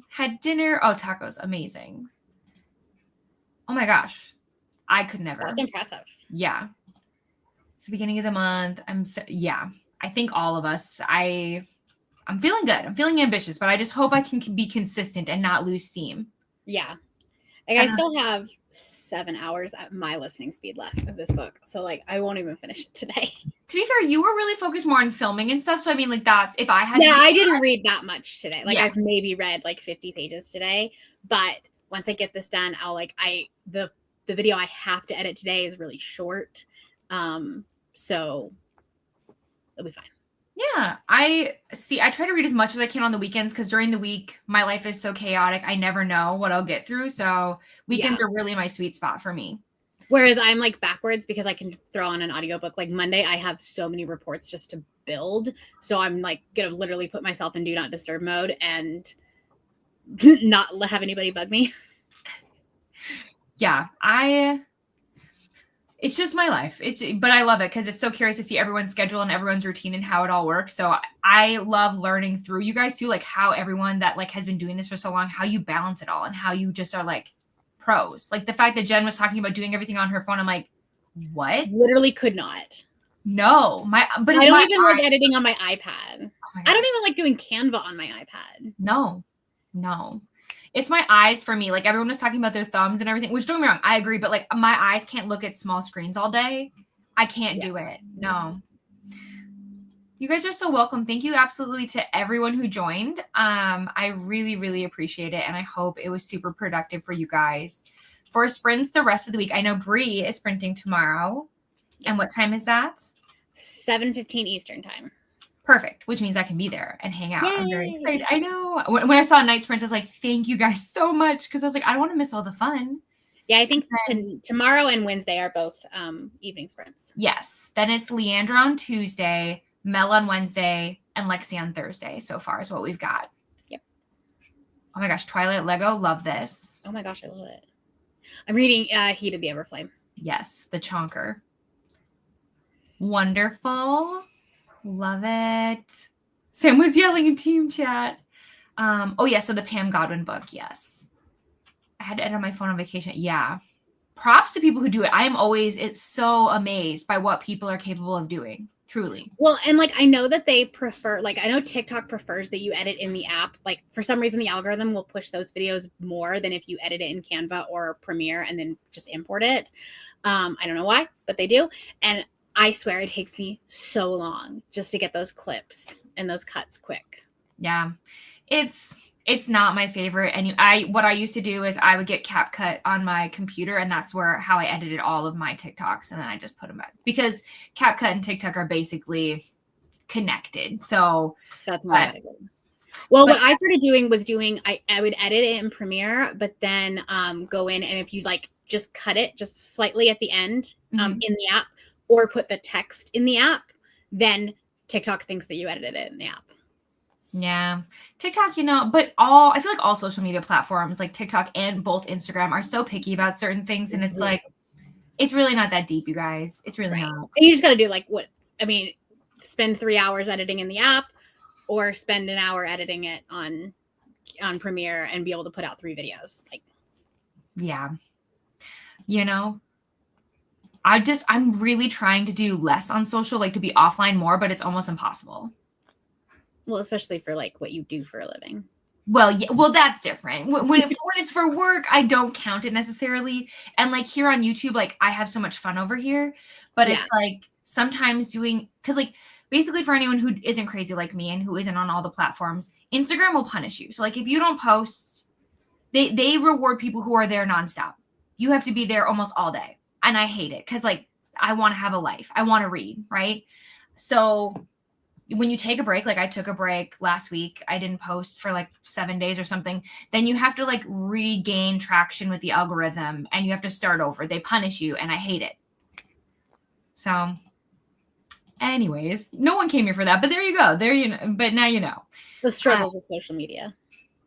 Had dinner. Oh, tacos. Amazing. Oh my gosh. I could never. That's impressive. Yeah. It's the beginning of the month. I think all of us, I'm feeling good. I'm feeling ambitious, but I just hope I can be consistent and not lose steam. Yeah. Like, I still have 7 hours at my listening speed left of this book. So like, I won't even finish it today. To be fair, you were really focused more on filming and stuff. So I mean, like, that's if I had. Yeah, I didn't read that much today. Like, I've maybe read like 50 pages today, but once I get this done, I'll the video I have to edit today is really short. So it'll be fine. Yeah, I try to read as much as I can on the weekends because during the week, my life is so chaotic. I never know what I'll get through. So weekends are really my sweet spot for me. Whereas I'm like backwards because I can throw on an audiobook. Like Monday, I have so many reports just to build. So I'm like going to literally put myself in do not disturb mode and not have anybody bug me. Yeah, it's just my life. But I love it because it's so curious to see everyone's schedule and everyone's routine and how it all works. So I love learning through you guys too, like how everyone that like has been doing this for so long, how you balance it all and how you just are like pros. Like the fact that Jen was talking about doing everything on her phone. I'm like, what? Literally could not. No, but I don't even like editing on my iPad. Oh I don't even like doing Canva on my iPad. No. It's my eyes for me. Like everyone was talking about their thumbs and everything, which don't get me wrong, I agree. But like my eyes can't look at small screens all day. I can't do it. No. You guys are so welcome. Thank you absolutely to everyone who joined. I really, really appreciate it. And I hope it was super productive for you guys. For sprints the rest of the week, I know Bree is sprinting tomorrow. And what time is that? 7:15 Eastern time. Perfect, which means I can be there and hang out. Yay. I'm very excited. I know. When I saw night sprints, I was like, thank you guys so much. Because I was like, I don't want to miss all the fun. Yeah, I think tomorrow and Wednesday are both evening sprints. Yes. Then it's Leandra on Tuesday, Mel on Wednesday, and Lexi on Thursday so far is what we've got. Yep. Oh my gosh, Twilight Lego. Love this. Oh my gosh, I love it. I'm reading Heat of the Everflame. Yes, the chonker. Wonderful. Love it. Sam was yelling in team chat. Oh yeah, so the Pam Godwin book, yes. I had to edit my phone on vacation. Yeah. Props to people who do it. I am always so amazed by what people are capable of doing. Truly. Well, and like I know that they prefer, like I know TikTok prefers that you edit in the app. Like for some reason the algorithm will push those videos more than if you edit it in Canva or Premiere and then just import it. I don't know why, but they do. And I swear it takes me so long just to get those clips and those cuts quick. Yeah. It's not my favorite. And what I used to do is I would get CapCut on my computer, and that's how I edited all of my TikToks. And then I just put them back because CapCut and TikTok are basically connected. So that's not good. Well, what I started doing was I would edit it in Premiere, but then go in, and if you like just cut it just slightly at the end in the app or put the text in the app, then TikTok thinks that you edited it in the app. Yeah. TikTok, but I feel like all social media platforms like TikTok and both Instagram are so picky about certain things. And it's like, it's really not that deep, you guys. It's really not. And you just got to do spend 3 hours editing in the app or spend an hour editing it on Premiere and be able to put out 3 videos. Yeah. I'm really trying to do less on social, like to be offline more, but it's almost impossible. Well, especially for what you do for a living. Well, yeah, that's different. When it's for work, I don't count it necessarily. And here on YouTube, I have so much fun over here, but it's sometimes because basically for anyone who isn't crazy like me and who isn't on all the platforms, Instagram will punish you. So if you don't post, they reward people who are there nonstop. You have to be there almost all day. And I hate it because I want to have a life. I want to read, right? So when you take a break, I took a break last week, I didn't post for 7 days or something. Then you have to regain traction with the algorithm and you have to start over. They punish you and I hate it. So anyways, no one came here for that, but there you go. But now you know. The struggles of social media.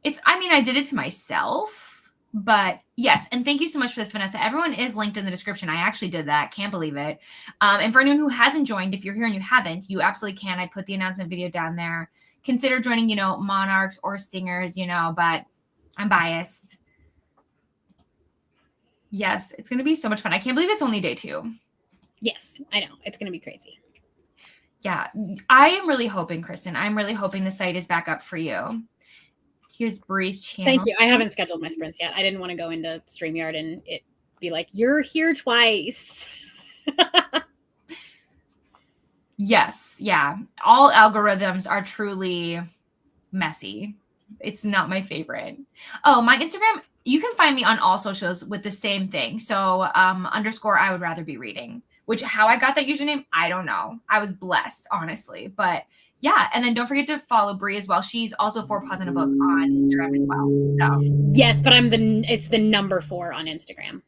I did it to myself. But yes, and thank you so much for this, Vanessa. Everyone is linked in the description. I actually did that. Can't believe it. And for anyone who hasn't joined, if you're here and you haven't, you absolutely can. I put the announcement video down there. Consider joining, Monarchs or Stingers, but I'm biased. Yes, it's going to be so much fun. I can't believe it's only day 2. Yes, I know. It's going to be crazy. Yeah, I am really hoping, Kristen, the site is back up for you. Here's Bree's channel. Thank you. I haven't scheduled my sprints yet. I didn't want to go into StreamYard and it be like, you're here twice. Yes. Yeah. All algorithms are truly messy. It's not my favorite. Oh, my Instagram, you can find me on all socials with the same thing. So _ I would rather be reading, how I got that username, I don't know. I was blessed, honestly. But yeah, and then don't forget to follow Bree as well. She's also 4 Paws in a Book on Instagram as well. So yes, but it's the number 4 on Instagram.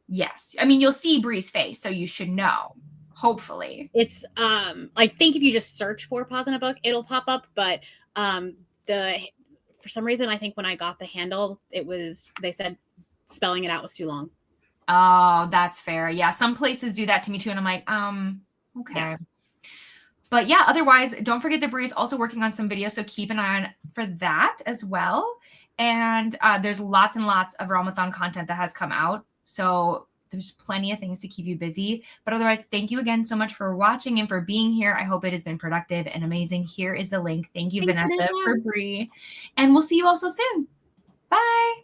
Yes, you'll see Bree's face, so you should know. Hopefully, it's I think if you just search 4 Paws in a Book, it'll pop up. But for some reason, I think when I got the handle, they said spelling it out was too long. Oh, that's fair. Yeah, some places do that to me too, and I'm like, okay. Yeah. But yeah, otherwise, don't forget that Bree is also working on some videos, so keep an eye on for that as well. And there's lots and lots of realmathon content that has come out, so there's plenty of things to keep you busy. But otherwise, thank you again so much for watching and for being here. I hope it has been productive and amazing. Here is the link. Thank you, Vanessa, for Bree. And we'll see you all so soon. Bye.